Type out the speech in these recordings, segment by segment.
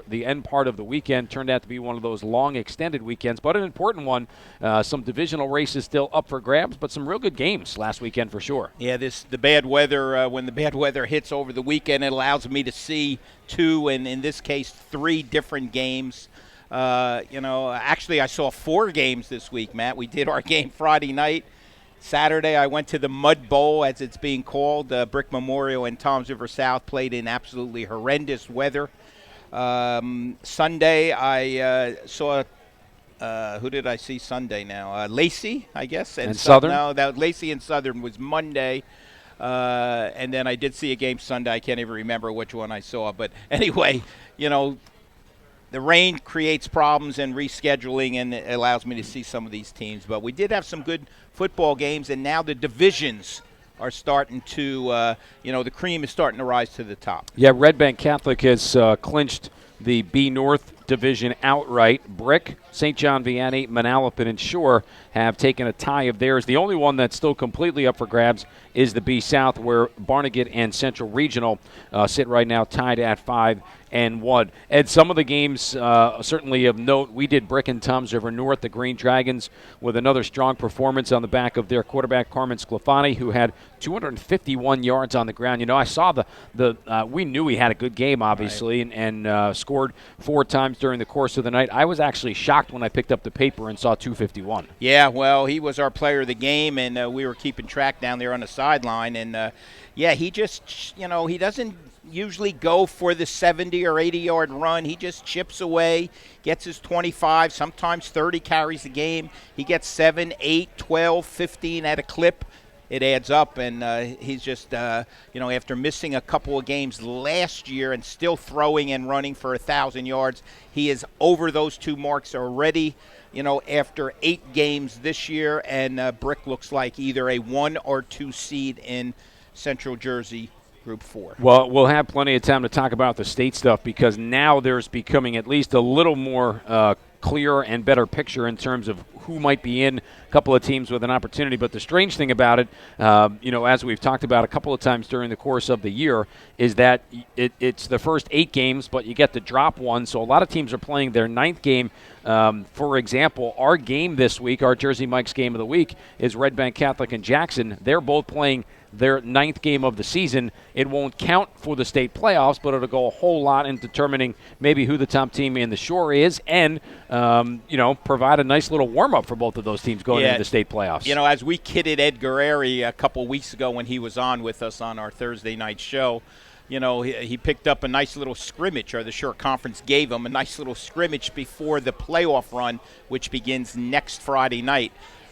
the end part of the weekend turned out to be one of those long extended weekends, but an important one. Some divisional races still up for grabs, but some real good games last weekend for sure. Yeah, the bad weather, when the bad weather hits over the weekend, it allows me to see 2, and in this case 3 different games. Actually I saw 4 games this week, Matt. We did our game Friday night. Saturday, I went to the Mud Bowl, as it's being called. Brick Memorial and Toms River South played in absolutely horrendous weather. Sunday, I saw who did I see Sunday now? Lacey, I guess. And Southern? No, that Lacey and Southern was Monday. And then I did see a game Sunday. I can't even remember which one I saw. But anyway, the rain creates problems and rescheduling, and it allows me to see some of these teams. But we did have some good football games, and now the divisions are starting to, the cream is starting to rise to the top. Yeah, Red Bank Catholic has clinched the B North division outright. Brick, St. John Vianney, Manalapan, and Shore have taken a tie of theirs. The only one that's still completely up for grabs is the B South, where Barnegat and Central Regional sit right now tied at 5-1. And some of the games certainly of note, we did Brick and Toms River North, the Green Dragons, with another strong performance on the back of their quarterback, Carmen Sclafani, who had 251 yards on the ground. I saw we knew he had a good game, obviously, right, and scored 4 times during the course of the night. I was actually shocked when I picked up the paper and saw 251. Yeah, well, he was our player of the game, and we were keeping track down there on the sideline. And, he just, he doesn't usually go for the 70 or 80-yard run. He just chips away, gets his 25, sometimes 30 carries a game. He gets 7, 8, 12, 15 at a clip. It adds up, and he's just, after missing a couple of games last year and still throwing and running for 1,000 yards, he is over those 2 marks already, after 8 games this year, and Brick looks like either a 1 or 2 seed in Central Jersey Group 4. Well, we'll have plenty of time to talk about the state stuff, because now there's becoming at least a little more clear and better picture in terms of who might be in. A couple of teams with an opportunity. But the strange thing about it, as we've talked about a couple of times during the course of the year, is that it's the first 8 games, but you get to drop one. So a lot of teams are playing their 9th game. For example, our game this week, our Jersey Mike's game of the week, is Red Bank Catholic and Jackson. They're both playing their 9th game of the season. It won't count for the state playoffs, but it'll go a whole lot in determining maybe who the top team in the Shore is, and provide a nice little warm-up for both of those teams going into the state playoffs. As we kidded Ed Guerreri a couple weeks ago when he was on with us on our Thursday night show, he picked up a nice little scrimmage, or the Shore Conference gave him a nice little scrimmage before the playoff run, which begins next Friday night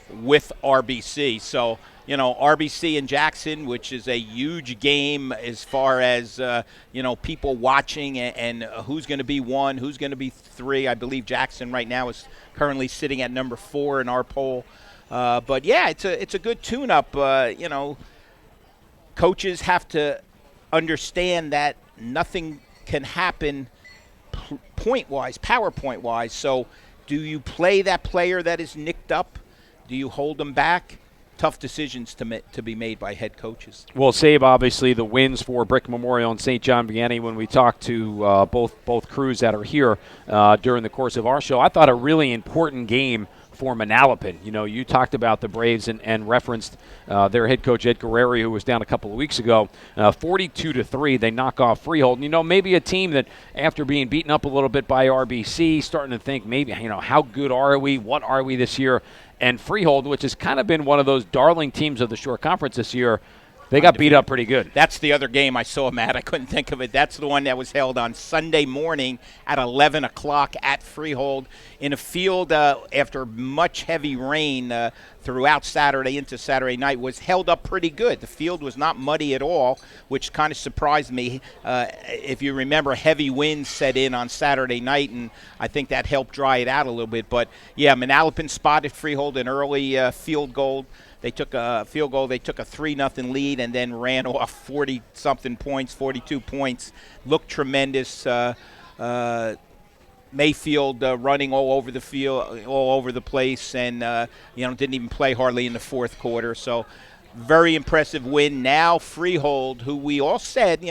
with RBC. So, RBC and Jackson, which is a huge game as far as, people watching and who's going to be 1, who's going to be 3. I believe Jackson right now is currently sitting at number 4 in our poll. But, yeah, it's a good tune-up. Coaches have to understand that nothing can happen point-wise, PowerPoint-wise. So do you play that player that is nicked up? Do you hold them back? Tough decisions to be made by head coaches. We'll save, obviously, the wins for Brick Memorial and St. John Vianney when we talk to both crews that are here during the course of our show. I thought a really important game for Manalapan. You talked about the Braves and referenced their head coach, Ed Guerreri, who was down a couple of weeks ago. 42-3, they knock off Freehold. Maybe a team that, after being beaten up a little bit by RBC, starting to think maybe, how good are we? What are we this year? And Freehold, which has kind of been one of those darling teams of the Shore Conference this year, they got beat up pretty good. That's the other game I saw, Matt. I couldn't think of it. That's the one that was held on Sunday morning at 11 o'clock at Freehold in a field after much heavy rain throughout Saturday into Saturday night. Was held up pretty good. The field was not muddy at all, which kind of surprised me. If you remember, heavy winds set in on Saturday night, and I think that helped dry it out a little bit. But, yeah, Manalapan spotted Freehold an early field goal. They took a field goal. They took a 3-0 lead and then ran off 40-something points, 42 points. Looked tremendous. Mayfield running all over the field, all over the place, and didn't even play hardly in the fourth quarter. So very impressive win. Now Freehold, who we all said,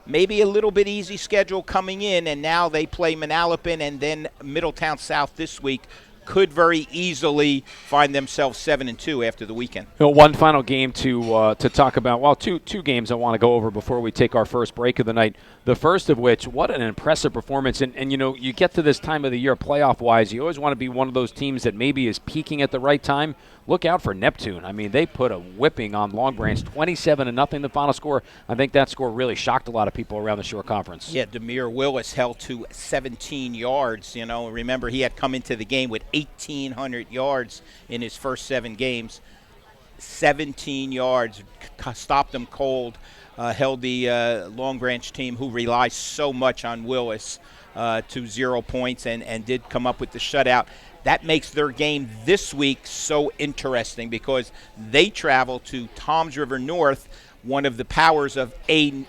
maybe a little bit easy schedule coming in, and now they play Manalapan and then Middletown South this week. Could very easily find themselves 7-2 after the weekend. One final game to talk about. Well, two games I want to go over before we take our first break of the night. The first of which, what an impressive performance. And you get to this time of the year playoff-wise, you always want to be one of those teams that maybe is peaking at the right time. Look out for Neptune. I mean, they put a whipping on Long Branch, 27-0 the final score. I think that score really shocked a lot of people around the Shore Conference. Yeah, Demir Willis held to 17 yards. Remember, he had come into the game with 1,800 yards in his first 7 games. 17 yards, stopped them cold, held the Long Branch team, who relies so much on Willis, to 0 points and did come up with the shutout. That makes their game this week so interesting because they travel to Toms River North, one of the powers of A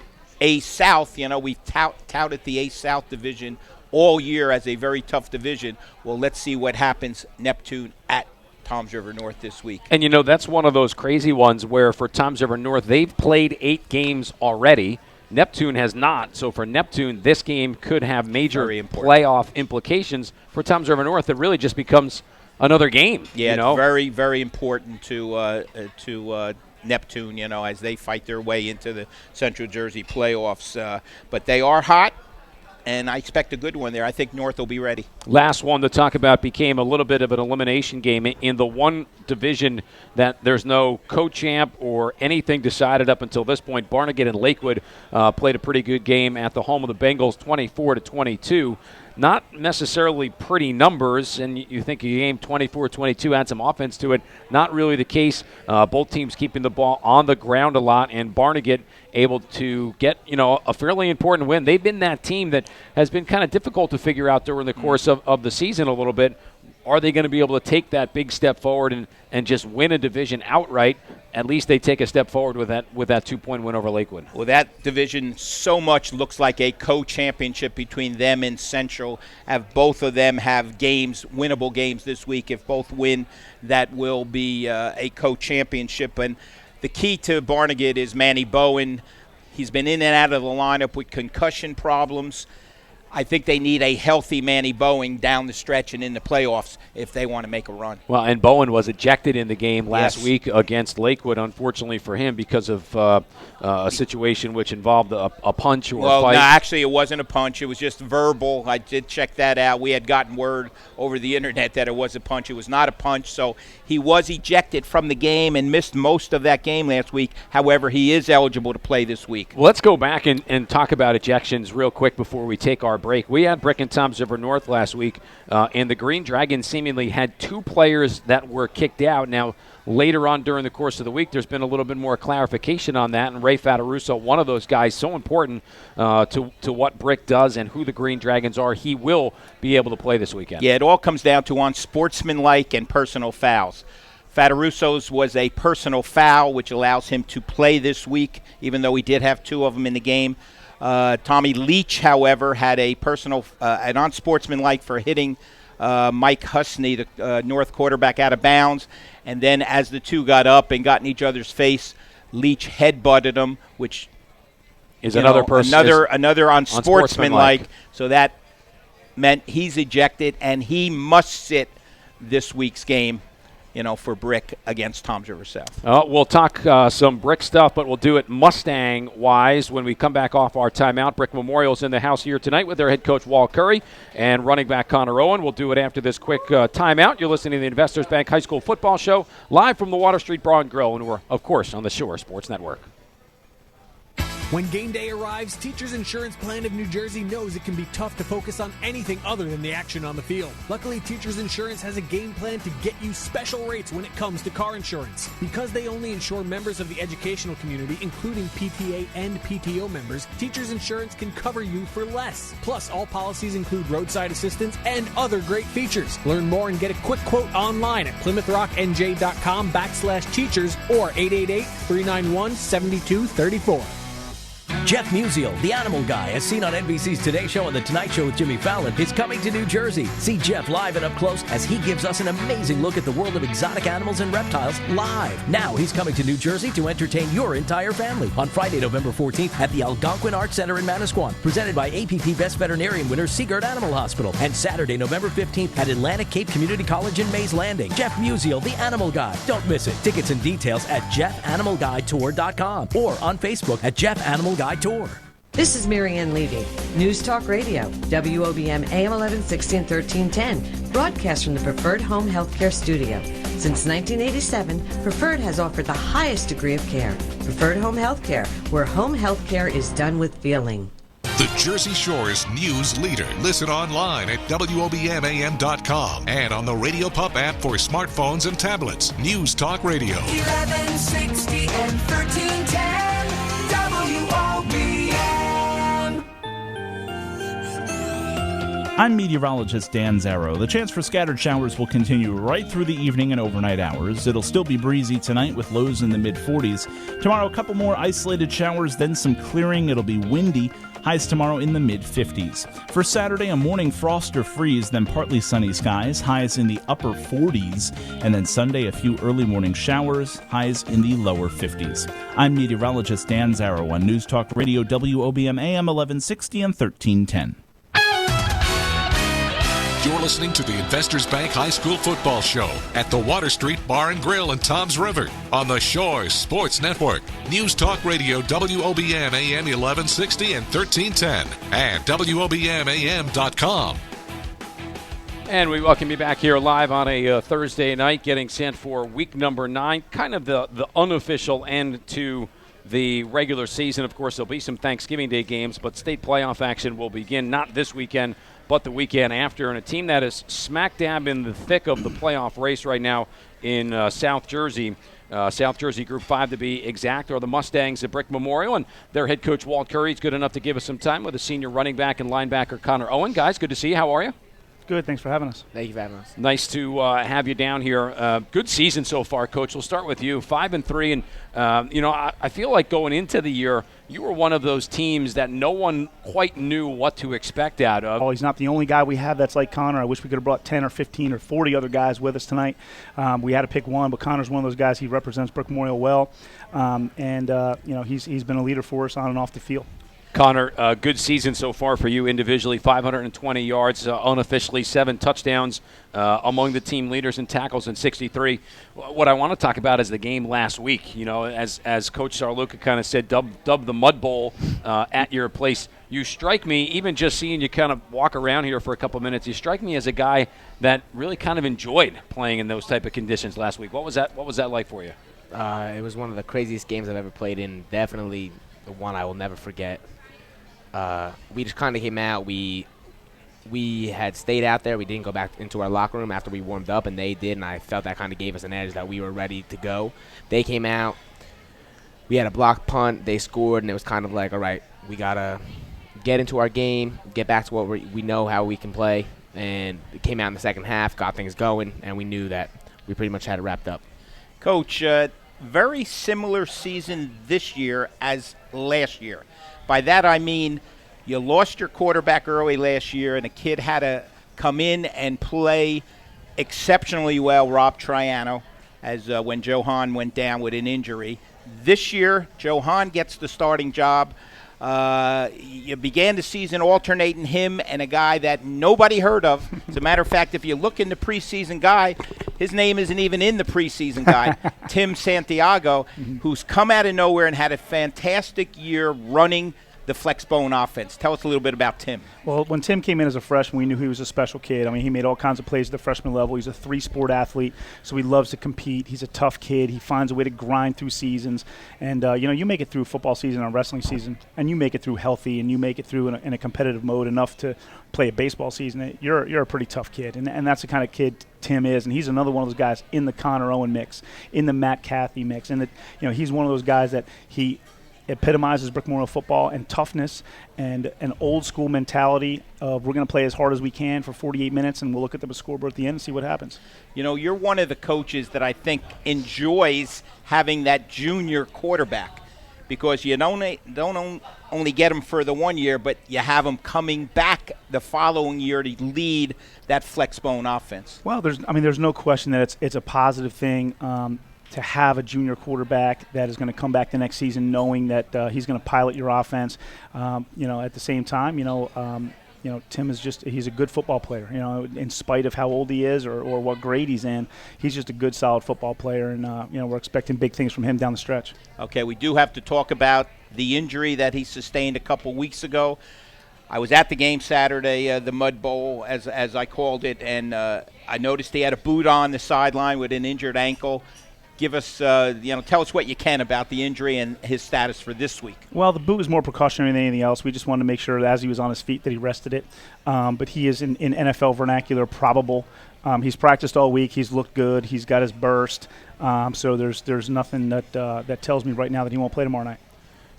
South. We've touted the A South division all year as a very tough division. Well, let's see what happens Neptune at Toms River North this week. And, that's one of those crazy ones where for Toms River North, they've played 8 games already. Neptune has not. So for Neptune, this game could have major playoff implications. For Toms River North, it really just becomes another game. Yeah, it's very, very important to Neptune, as they fight their way into the Central Jersey playoffs. But they are hot, and I expect a good one there. I think North will be ready. Last one to talk about became a little bit of an elimination game in the one division that there's no co-champ or anything decided up until this point. Barnegat and Lakewood played a pretty good game at the home of the Bengals, 24-22. Not necessarily pretty numbers, and you think a game 24-22 had some offense to it. Not really the case. Both teams keeping the ball on the ground a lot, and Barnegat able to get a fairly important win. They've been that team that has been kind of difficult to figure out during the course of the season a little bit. Are they going to be able to take that big step forward and just win a division outright? At least they take a step forward with that 2-point win over Lakewood. Well, that division so much looks like a co-championship between them and Central. Both of them have games, winnable games this week. If both win, that will be a co-championship. And the key to Barnegat is Manny Bowen. He's been in and out of the lineup with concussion problems. I think they need a healthy Manny Bowen down the stretch and in the playoffs if they want to make a run. Well, and Bowen was ejected in the game last week against Lakewood, unfortunately for him, because of a situation which involved a punch or a fight. Well, no, actually it wasn't a punch. It was just verbal. I did check that out. We had gotten word over the internet that it was a punch. It was not a punch, so he was ejected from the game and missed most of that game last week. However, he is eligible to play this week. Well, let's go back and talk about ejections real quick before we take our break. We had Brick and Toms River North last week, and the Green Dragons seemingly had 2 players that were kicked out. Now, later on during the course of the week, there's been a little bit more clarification on that, and Ray Fataruso, one of those guys, so important to what Brick does and who the Green Dragons are, he will be able to play this weekend. Yeah, it all comes down to unsportsmanlike and personal fouls. Fataruso's was a personal foul, which allows him to play this week, even though he did have 2 of them in the game. Tommy Leach, however, had a personal, an unsportsmanlike for hitting Mike Husney, the North quarterback, out of bounds. And then as the 2 got up and got in each other's face, Leach headbutted him, which is another unsportsmanlike. So that meant he's ejected, and he must sit this week's game, for Brick against Toms River South. We'll talk some Brick stuff, but we'll do it Mustang-wise when we come back off our timeout. Brick Memorial's in the house here tonight with their head coach, Walt Curry, and running back Connor Owen. We'll do it after this quick timeout. You're listening to the Investors Bank High School Football Show, live from the Water Street Bar and Grill, and we're, of course, on the Shore Sports Network. When game day arrives, Teachers Insurance Plan of New Jersey knows it can be tough to focus on anything other than the action on the field. Luckily, Teachers Insurance has a game plan to get you special rates when it comes to car insurance. Because they only insure members of the educational community, including PTA and PTO members, Teachers Insurance can cover you for less. Plus, all policies include roadside assistance and other great features. Learn more and get a quick quote online at PlymouthRockNJ.com/teachers or 888-391-7234. Jeff Musial, the animal guy, as seen on NBC's Today Show and The Tonight Show with Jimmy Fallon, is coming to New Jersey. See Jeff live and up close as he gives us an amazing look at the world of exotic animals and reptiles live. Now he's coming to New Jersey to entertain your entire family on Friday, November 14th at the Algonquin Arts Center in Manasquan, presented by APP Best Veterinarian winner Seagard Animal Hospital, and Saturday, November 15th at Atlantic Cape Community College in Mays Landing. Jeff Musial, the animal guy. Don't miss it. Tickets and details at jeffanimalguidetour.com or on Facebook at Jeff Animal Guy Tour. This is Marianne Levy, News Talk Radio, WOBM AM 1160 and 1310, broadcast from the Preferred Home Healthcare Studio. Since 1987, Preferred has offered the highest degree of care. Preferred Home Healthcare, where home healthcare is done with feeling. The Jersey Shore's news leader. Listen online at WOBMAM.com and on the Radio Pup app for smartphones and tablets. News Talk Radio. 1160 and 1310 WOBM. I'm meteorologist Dan Zarrow. The chance for scattered showers will continue right through the evening and overnight hours. It'll still be breezy tonight with lows in the mid-40s. Tomorrow, a couple more isolated showers, then some clearing. It'll be windy. Highs tomorrow in the mid-50s. For Saturday, a morning frost or freeze, then partly sunny skies. Highs in the upper 40s. And then Sunday, a few early morning showers. Highs in the lower 50s. I'm meteorologist Dan Zarrow on News Talk Radio WOBM AM 1160 and 1310. You're listening to the Investors Bank High School Football Show at the Water Street Bar and Grill in Toms River on the Shores Sports Network. News Talk Radio WOBM AM 1160 and 1310 and WOBMAM.com. And we welcome you back here live on a Thursday night, getting set for week number 9, kind of the unofficial end to the regular season. Of course, there'll be some Thanksgiving Day games, but state playoff action will begin not this weekend, but the weekend after. And a team that is smack dab in the thick of the playoff race right now in South Jersey, South Jersey Group 5 to be exact, are the Mustangs at Brick Memorial. And their head coach, Walt Curry, is good enough to give us some time with a senior running back and linebacker, Connor Owen. Guys, good to see you. How are you? Good. Thanks for having us. Thank you for having us. Nice to have you down here. Good season so far, Coach. We'll start with you. 5-3, and I feel like going into the year, you were one of those teams that no one quite knew what to expect out of. Oh, he's not the only guy we have that's like Connor. I wish we could have brought 10 or 15 or 40 other guys with us tonight. We had to pick one, but Connor's one of those guys. He represents Brick Memorial well, he's been a leader for us on and off the field. Connor, good season so far for you individually, 520 yards, unofficially 7 touchdowns, among the team leaders in tackles and 63. What I want to talk about is the game last week. You know, as Coach Sarluka kind of said, dub the Mud Bowl at your place. You strike me, even just seeing you kind of walk around here for a couple minutes, you strike me as a guy that really kind of enjoyed playing in those type of conditions last week. What was that like for you? It was one of the craziest games I've ever played in. Definitely the one I will never forget. We just kind of came out. We had stayed out there. We didn't go back into our locker room after we warmed up, and they did, and I felt that kind of gave us an edge that we were ready to go. They came out. We had a block punt. They scored, and it was kind of like, all right, we got to get into our game, get back to what we know how we can play, and it came out in the second half, got things going, and we knew that we pretty much had it wrapped up. Coach, very similar season this year as last year. By that I mean you lost your quarterback early last year, and a kid had to come in and play exceptionally well, Rob Triano, as when Johan went down with an injury. This year, Johan gets the starting job. You began the season alternating him and a guy that nobody heard of. As a matter of fact, if you look in the preseason guy, his name isn't even in the preseason guide, Tim Santiago, who's come out of nowhere and had a fantastic year running the Flexbone offense. Tell us a little bit about Tim. Well, when Tim came in as a freshman, we knew he was a special kid. I mean, he made all kinds of plays at the freshman level. He's a 3-sport athlete, so he loves to compete. He's a tough kid. He finds a way to grind through seasons. And, you make it through football season or wrestling season, and you make it through healthy, and you make it through in a competitive mode enough to play a baseball season. You're a pretty tough kid, and that's the kind of kid Tim is. And he's another one of those guys in the Connor Owen mix, in the Matt Cathy mix. And, he's one of those guys that he – epitomizes Brick Memorial football and toughness and an old school mentality of we're going to play as hard as we can for 48 minutes and we'll look at the scoreboard at the end and see what happens. You're one of the coaches that I think enjoys having that junior quarterback because you don't only get him for the 1 year, but you have him coming back the following year to lead that flex bone offense. Well, there's no question that it's a positive thing to have a junior quarterback that is going to come back the next season knowing that he's going to pilot your offense. At the same time, Tim he's a good football player. In spite of how old he is or what grade he's in, he's just a good, solid football player, and we're expecting big things from him down the stretch. Okay, we do have to talk about the injury that he sustained a couple weeks ago. I was at the game Saturday, the Mud Bowl, as I called it, and I noticed he had a boot on the sideline with an injured ankle. Give us, tell us what you can about the injury and his status for this week. Well, the boot was more precautionary than anything else. We just wanted to make sure that as he was on his feet that he rested it. But he is in NFL vernacular probable. He's practiced all week. He's looked good. He's got his burst. So there's nothing that tells me right now that he won't play tomorrow night.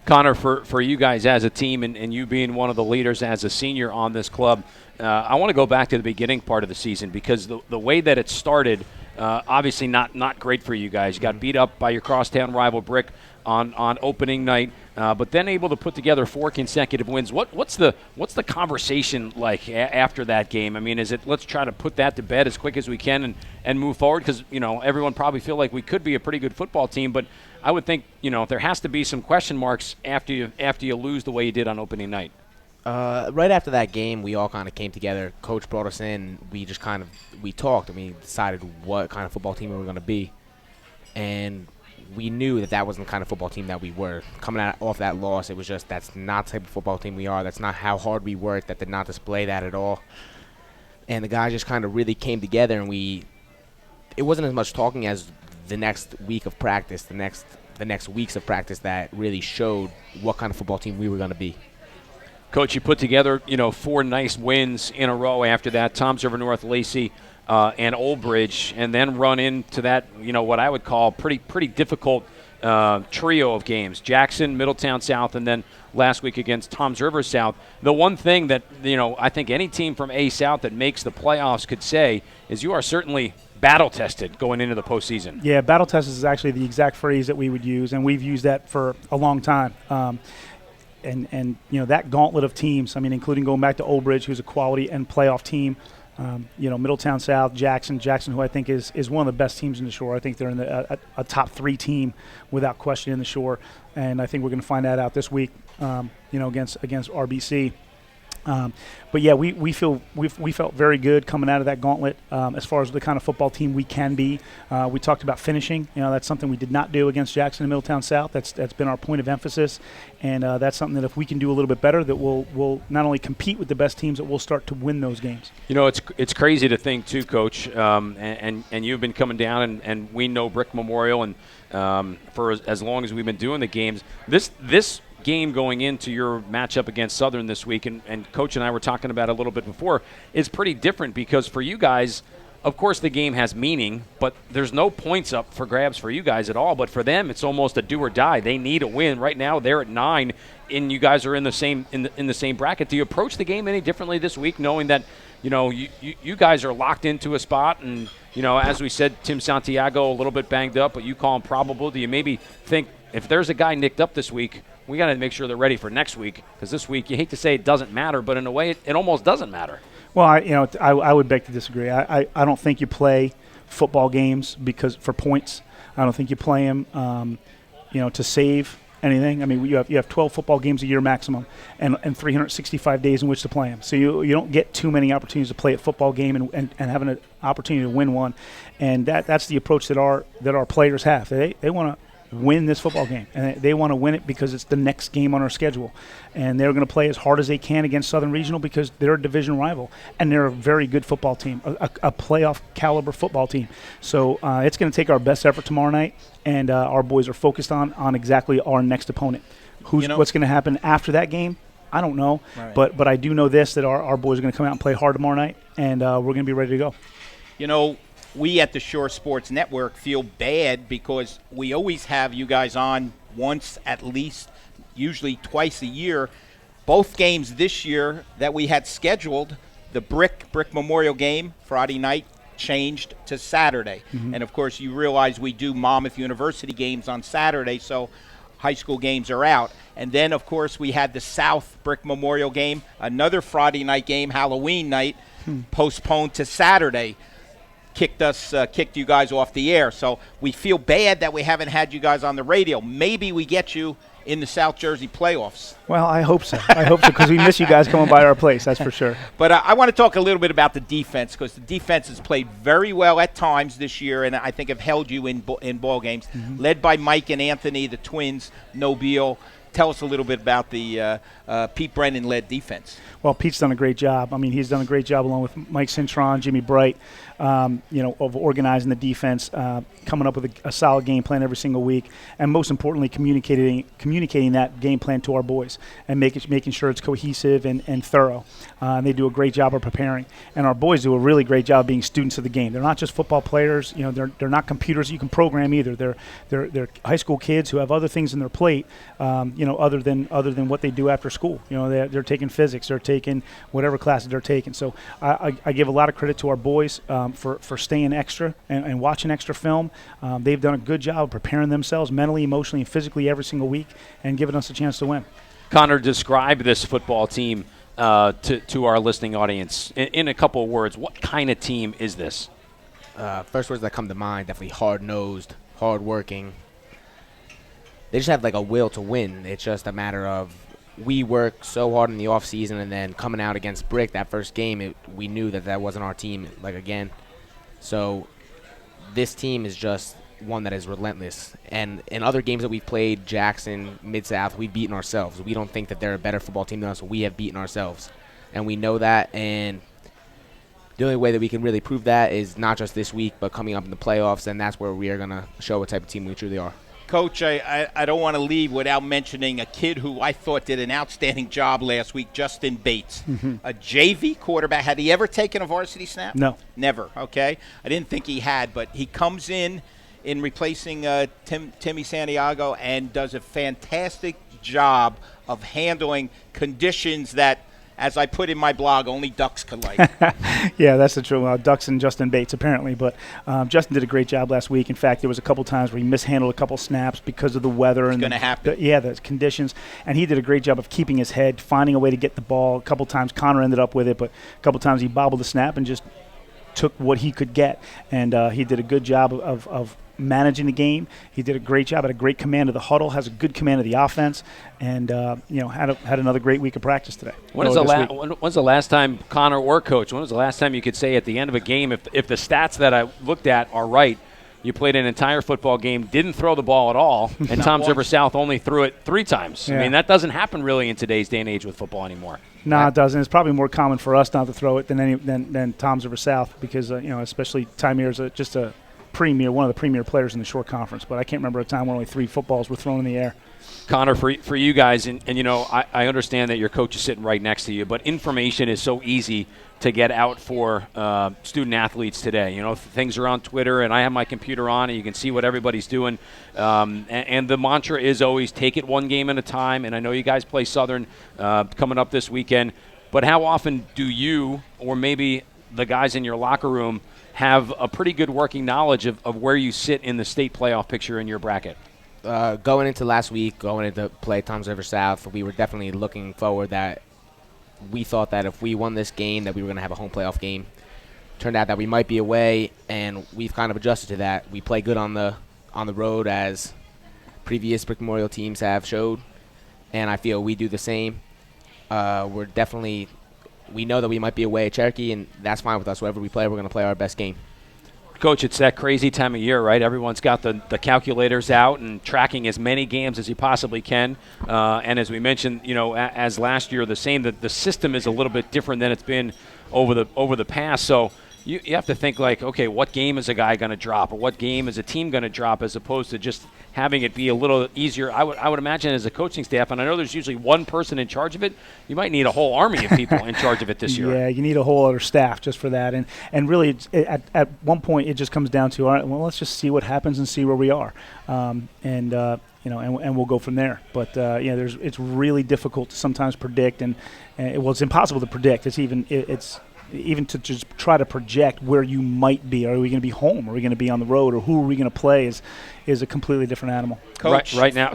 Connor, for you guys as a team and you being one of the leaders as a senior on this club, I want to go back to the beginning part of the season because the way that it started, obviously not great for you guys. You got beat up by your crosstown rival Brick on opening night, but then able to put together 4 consecutive wins. What's the conversation like after that game? I mean, is it let's try to put that to bed as quick as we can and move forward? Because everyone probably feel like we could be a pretty good football team, but I would think there has to be some question marks after you lose the way you did on opening night. Right after that game, we all kind of came together. Coach brought us in. We just we talked and we decided what kind of football team we were going to be. And we knew that wasn't the kind of football team that we were. Coming off that loss, it was just that's not the type of football team we are. That's not how hard we worked. That did not display that at all. And the guys just kind of really came together, and it wasn't as much talking as the next week of practice, the next weeks of practice that really showed what kind of football team we were going to be. Coach, you put together, 4 nice wins in a row after that. Toms River North, Lacey, and Old Bridge, and then run into that, what I would call pretty difficult trio of games. Jackson, Middletown South, and then last week against Toms River South. The one thing that, I think any team from A South that makes the playoffs could say is you are certainly battle-tested going into the postseason. Yeah, battle-tested is actually the exact phrase that we would use, and we've used that for a long time. And that gauntlet of teams, including going back to Old Bridge, who's a quality and playoff team, Middletown South, Jackson, who I think is one of the best teams in the Shore. I think they're in a top 3 team without question in the Shore, and I think we're going to find that out this week, against RBC. But yeah, we felt very good coming out of that gauntlet as far as the kind of football team we can be. We talked about finishing. That's something we did not do against Jackson and Middletown South. That's been our point of emphasis, and that's something that if we can do a little bit better, that we'll not only compete with the best teams, that we'll start to win those games. It's crazy to think too, Coach, and you've been coming down, and we know Brick Memorial, and for as long as we've been doing the games, this game going into your matchup against Southern this week, and Coach and I were talking about it a little bit before, is pretty different because for you guys, of course the game has meaning, but there's no points up for grabs for you guys at all. But for them, it's almost a do or die. They need a win. Right now they're at 9, and you guys are in the same bracket. Do you approach the game any differently this week, knowing that you guys are locked into a spot, and as we said, Tim Santiago a little bit banged up, but you call him probable? Do you maybe think if there's a guy nicked up this week, we got to make sure they're ready for next week, because this week you hate to say it doesn't matter, but in a way it almost doesn't matter. Well, I would beg to disagree. I don't think you play football games for points. I don't think you play them, to save anything. You have 12 football games a year maximum, and 365 days in which to play them. So you don't get too many opportunities to play a football game and having an opportunity to win one, and that's the approach that our players have. They want to win this football game, and they want to win it because it's the next game on our schedule, and they're going to play as hard as they can against Southern Regional because they're a division rival, and they're a very good football team, a playoff caliber football team. So it's going to take our best effort tomorrow night, and our boys are focused on exactly our next opponent. What's going to happen after that game, I don't know, right. but I do know this, that our boys are going to come out and play hard tomorrow night, and we're going to be ready to go. We at the Shore Sports Network feel bad because we always have you guys on once at least, usually twice a year. Both games this year that we had scheduled, the Brick Memorial game Friday night changed to Saturday. Mm-hmm. And, of course, you realize we do Monmouth University games on Saturday, so high school games are out. And then, of course, we had the South Brick Memorial game, another Friday night game, Halloween night, postponed to Saturday. Kicked you guys off the air. So we feel bad that we haven't had you guys on the radio. Maybe we get you in the South Jersey playoffs. Well, I hope so. I hope so, because we miss you guys coming by our place, that's for sure. But I want to talk a little bit about the defense, because the defense has played very well at times this year, and I think have held you in ball games. Led by Mike and Anthony, the twins, Nobile. Tell us a little bit about the Pete Brennan-led defense. Well, Pete's done a great job. I mean, he's done a great job along with Mike Cintron, Jimmy Bright, of organizing the defense, coming up with a solid game plan every single week, and most importantly, communicating that game plan to our boys and making sure it's cohesive and thorough. And they do a great job of preparing. And our boys do a really great job being students of the game. They're not just football players. They're not computers you can program either. They're high school kids who have other things in their plate, other than what they do after school. They're taking physics, they're taking whatever classes they're taking. So I give a lot of credit to our boys for staying extra and watching extra film. They've done a good job of preparing themselves mentally, emotionally, and physically every single week and giving us a chance to win. Connor, describe this football team to our listening audience in a couple of words. What kind of team is this? First words that come to mind, definitely hard-nosed, hard-working. They just have like a will to win. It's just a matter of we work so hard in the off season, and then coming out against Brick that first game, we knew that wasn't our team. Again, so this team is just one that is relentless. And in other games that we've played, Jackson, Mid-South, we've beaten ourselves. We don't think that they're a better football team than us. We have beaten ourselves, and we know that. And the only way that we can really prove that is not just this week, but coming up in the playoffs, and that's where we are going to show what type of team we truly are. Coach, I don't want to leave without mentioning a kid who I thought did an outstanding job last week, Justin Bates, a JV quarterback. Had he ever taken a varsity snap? No. Never, okay? I didn't think he had, but he comes in replacing Timmy Santiago and does a fantastic job of handling conditions that, as I put in my blog, only ducks could like. Yeah, that's the truth. Ducks and Justin Bates, apparently. But Justin did a great job last week. In fact, there was a couple times where he mishandled a couple snaps because of the weather. It's going to happen. The conditions. And he did a great job of keeping his head, finding a way to get the ball. A couple times Connor ended up with it, but a couple times he bobbled the snap and just took what he could get. And he did a good job of managing the game. He did a great job, had a great command of the huddle, has a good command of the offense, and had another great week of practice today. When's the last time, Connor or Coach, when was the last time you could say at the end of a game, if the stats that I looked at are right, you played an entire football game, didn't throw the ball at all, and Toms River South only threw it 3 times. Yeah. I mean, that doesn't happen really in today's day and age with football anymore. No, it doesn't. It's probably more common for us not to throw it than Toms River South because, especially Tymir's just a one of the premier players in the short conference, but I can't remember a time when only 3 footballs were thrown in the air. Connor, for you guys, and I understand that your coach is sitting right next to you, but information is so easy to get out for student athletes today. Things are on Twitter, and I have my computer on, and you can see what everybody's doing. And the mantra is always take it one game at a time, and I know you guys play Southern coming up this weekend, but how often do you or maybe the guys in your locker room have a pretty good working knowledge of where you sit in the state playoff picture in your bracket? Going into last week, going into play Toms River South, we were definitely looking forward that we thought that if we won this game that we were going to have a home playoff game. Turned out that we might be away, and we've kind of adjusted to that. We play good on the road as previous Brick Memorial teams have showed, and I feel we do the same. We know that we might be away at Cherokee, and that's fine with us. Wherever we play, we're going to play our best game. Coach, it's that crazy time of year, right? Everyone's got the calculators out and tracking as many games as you possibly can. And as we mentioned, as last year, the system is a little bit different than it's been over the past. So you have to think like, okay, what game is a guy going to drop, or what game is a team going to drop, as opposed to just having it be a little easier. I would imagine as a coaching staff, and I know there's usually one person in charge of it, you might need a whole army of people in charge of it this year. Yeah, you need a whole other staff just for that. And really, at one point, it just comes down to, all right, well, let's just see what happens and see where we are. And we'll go from there. But it's really difficult to sometimes predict, and it's impossible to predict. even to just try to project where you might be. Are we going to be home? Are we going to be on the road? Or who are we going to play is a completely different animal. Coach, right now,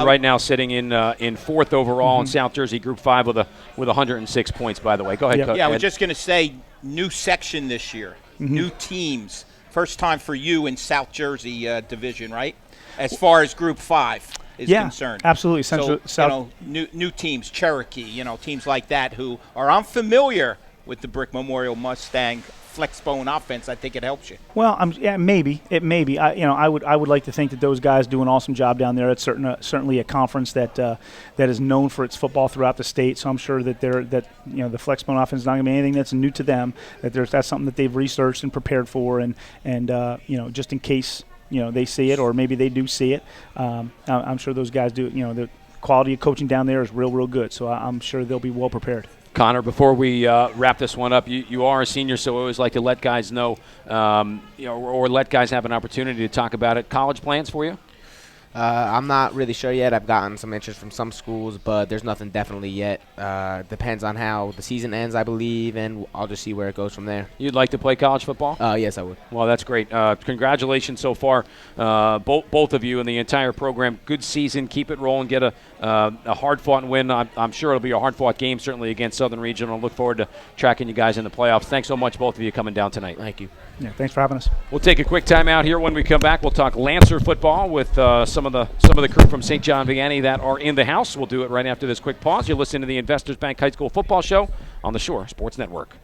right now sitting in fourth overall in South Jersey Group 5 with 106 points. By the way, go ahead. Yep. Coach. Yeah, I was just going to say, new section this year, new teams. First time for you in South Jersey division, right? As far as Group 5 is concerned. Absolutely. So, South. New teams, Cherokee, teams like that who are unfamiliar with the Brick Memorial Mustang Flexbone offense. I think it helps you. Well, maybe it may be. I would like to think that those guys do an awesome job down there. It's certainly a conference that is known for its football throughout the state. So I'm sure that the Flexbone offense is not going to be anything that's new to them. That's something that they've researched and prepared for, and just in case they see it, or maybe they do see it. I'm sure those guys do. The quality of coaching down there is real good. So I'm sure they'll be well prepared. Connor, before we wrap this one up, you are a senior, so I always like to let guys know, or let guys have an opportunity to talk about it. College plans for you? I'm not really sure yet. I've gotten some interest from some schools, but there's nothing definitely yet. Depends on how the season ends, I believe, and I'll just see where it goes from there. You'd like to play college football? Yes, I would. Well, that's great. Congratulations so far, both of you and the entire program. Good season. Keep it rolling. Get a hard-fought win. I'm sure it'll be a hard-fought game, certainly against Southern Regional. I look forward to tracking you guys in the playoffs. Thanks so much, both of you, coming down tonight. Thank you. Yeah, thanks for having us. We'll take a quick time out here. When we come back, we'll talk Lancer football with some of the crew from St. John Vianney that are in the house. We'll do it right after this quick pause. You're listening to the Investors Bank High School Football Show on the Shore Sports Network.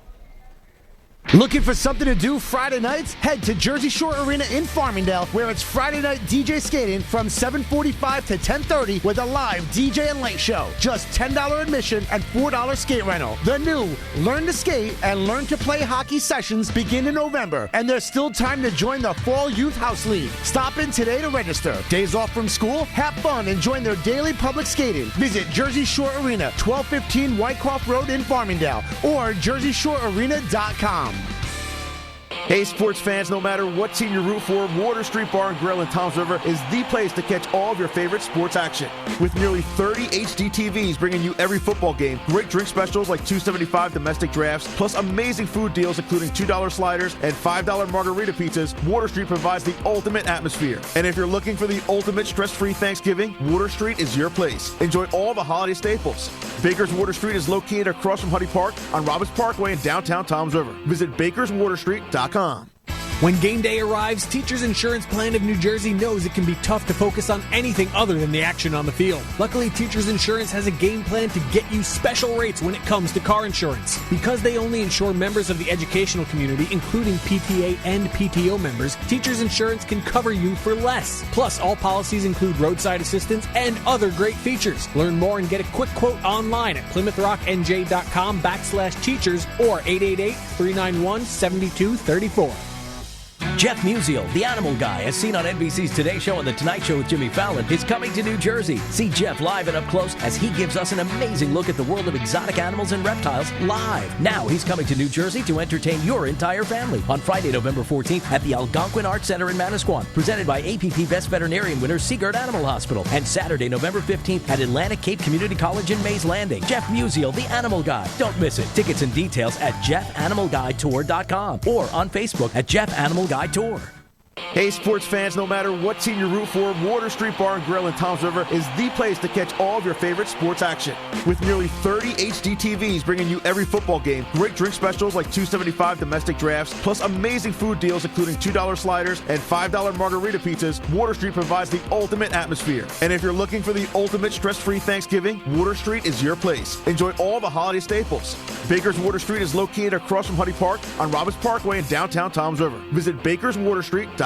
Looking for something to do Friday nights? Head to Jersey Shore Arena in Farmingdale, where it's Friday night DJ skating from 7:45 to 10:30 with a live DJ and light show. Just $10 admission and $4 skate rental. The new Learn to Skate and Learn to Play Hockey sessions begin in November, and there's still time to join the Fall Youth House League. Stop in today to register. Days off from school? Have fun and join their daily public skating. Visit Jersey Shore Arena, 1215 Wyckoff Road in Farmingdale, or jerseyshorarena.com. Hey sports fans, no matter what team you root for, Water Street Bar and Grill in Toms River is the place to catch all of your favorite sports action. With nearly 30 HD TVs bringing you every football game, great drink specials like $2.75 domestic drafts, plus amazing food deals including $2 sliders and $5 margarita pizzas, Water Street provides the ultimate atmosphere. And if you're looking for the ultimate stress-free Thanksgiving, Water Street is your place. Enjoy all the holiday staples. Baker's Water Street is located across from Huddy Park on Roberts Parkway in downtown Toms River. Visit bakerswaterstreet.com. When game day arrives, Teachers Insurance Plan of New Jersey knows it can be tough to focus on anything other than the action on the field. Luckily, Teachers Insurance has a game plan to get you special rates when it comes to car insurance. Because they only insure members of the educational community, including PTA and PTO members, Teachers Insurance can cover you for less. Plus, all policies include roadside assistance and other great features. Learn more and get a quick quote online at PlymouthRockNJ.com/teachers or 888-391-7234. Jeff Musial, the animal guy, as seen on NBC's Today Show and The Tonight Show with Jimmy Fallon, is coming to New Jersey. See Jeff live and up close as he gives us an amazing look at the world of exotic animals and reptiles live. Now he's coming to New Jersey to entertain your entire family on Friday, November 14th at the Algonquin Arts Center in Manasquan, presented by APP Best Veterinarian winner Seagard Animal Hospital, and Saturday, November 15th at Atlantic Cape Community College in Mays Landing. Jeff Musial, the animal guy. Don't miss it. Tickets and details at JeffAnimalGuyTour.com or on Facebook at Jeff Animal Guy Tour. Hey sports fans, no matter what team you root for, Water Street Bar and Grill in Toms River is the place to catch all of your favorite sports action. With nearly 30 HD TVs bringing you every football game, great drink specials like $2.75 domestic drafts, plus amazing food deals including $2 sliders and $5 margarita pizzas, Water Street provides the ultimate atmosphere. And if you're looking for the ultimate stress-free Thanksgiving, Water Street is your place. Enjoy all the holiday staples. Baker's Water Street is located across from Huddy Park on Roberts Parkway in downtown Toms River. Visit bakerswaterstreet.com.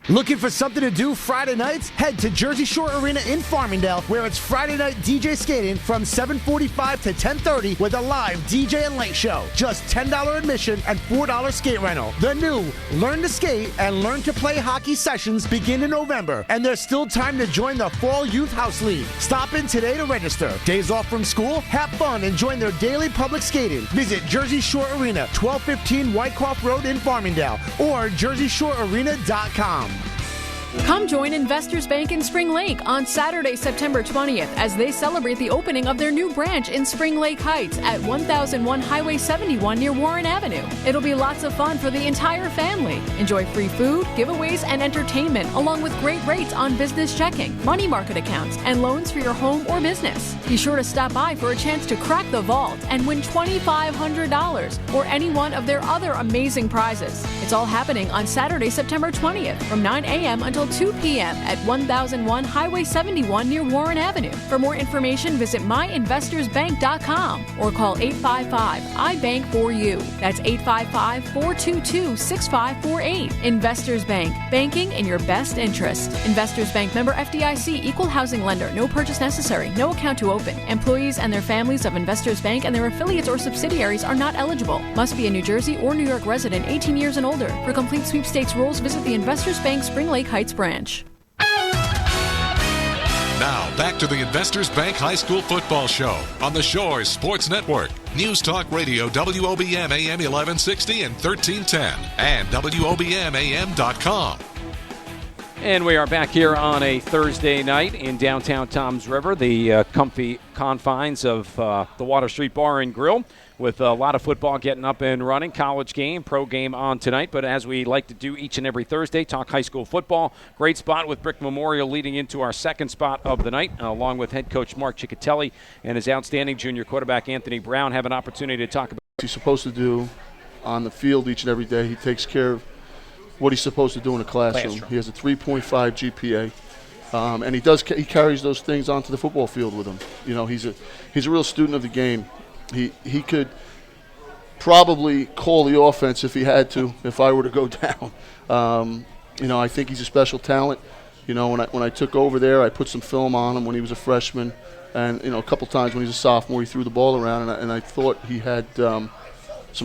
Looking for something to do Friday nights? Head to Jersey Shore Arena in Farmingdale, where it's Friday night DJ skating from 7:45 to 10:30 with a live DJ and light show. Just $10 admission and $4 skate rental. The new Learn to Skate and Learn to Play Hockey sessions begin in November, and there's still time to join the Fall Youth House League. Stop in today to register. Days off from school? Have fun and join their daily public skating. Visit Jersey Shore Arena, 1215 Wyckoff Road in Farmingdale, or jerseyshorarena.com. Come join Investors Bank in Spring Lake on Saturday, September 20th as they celebrate the opening of their new branch in Spring Lake Heights at 1001 Highway 71 near Warren Avenue. It'll be lots of fun for the entire family. Enjoy free food, giveaways, and entertainment along with great rates on business checking, money market accounts, and loans for your home or business. Be sure to stop by for a chance to crack the vault and win $2,500 or any one of their other amazing prizes. It's all happening on Saturday, September 20th from 9 a.m. until 2 p.m. at 1001 Highway 71 near Warren Avenue. For more information, visit myinvestorsbank.com or call 855-I-BANK-4U. That's 855-422-6548. Investors Bank. Banking in your best interest. Investors Bank member FDIC, equal housing lender. No purchase necessary. No account to open. Employees and their families of Investors Bank and their affiliates or subsidiaries are not eligible. Must be a New Jersey or New York resident 18 years and older. For complete sweepstakes rules, visit the Investors Bank Spring Lake Heights branch. Now, back to the Investors Bank High School Football Show on the Shores Sports Network. News Talk Radio, WOBM AM 1160 and 1310, and WOBMAM.com. And we are back here on a Thursday night in downtown Toms River, the comfy confines of the Water Street Bar and Grill, with a lot of football getting up and running. College game, pro game on tonight. But as we like to do each and every Thursday, talk high school football. Great spot with Brick Memorial leading into our second spot of the night, along with head coach Mark Ciccatelli and his outstanding junior quarterback Anthony Brown. Have an opportunity to talk about what he's supposed to do on the field each and every day. He takes care of what he's supposed to do in a classroom. He has a 3.5 GPA. And he carries those things onto the football field with him. You know, he's a real student of the game. He could probably call the offense if he had to, if I were to go down. You know, I think he's a special talent. You know, when I took over there, I put some film on him when he was a freshman, and you know, a couple times when he was a sophomore, he threw the ball around, and I thought he had some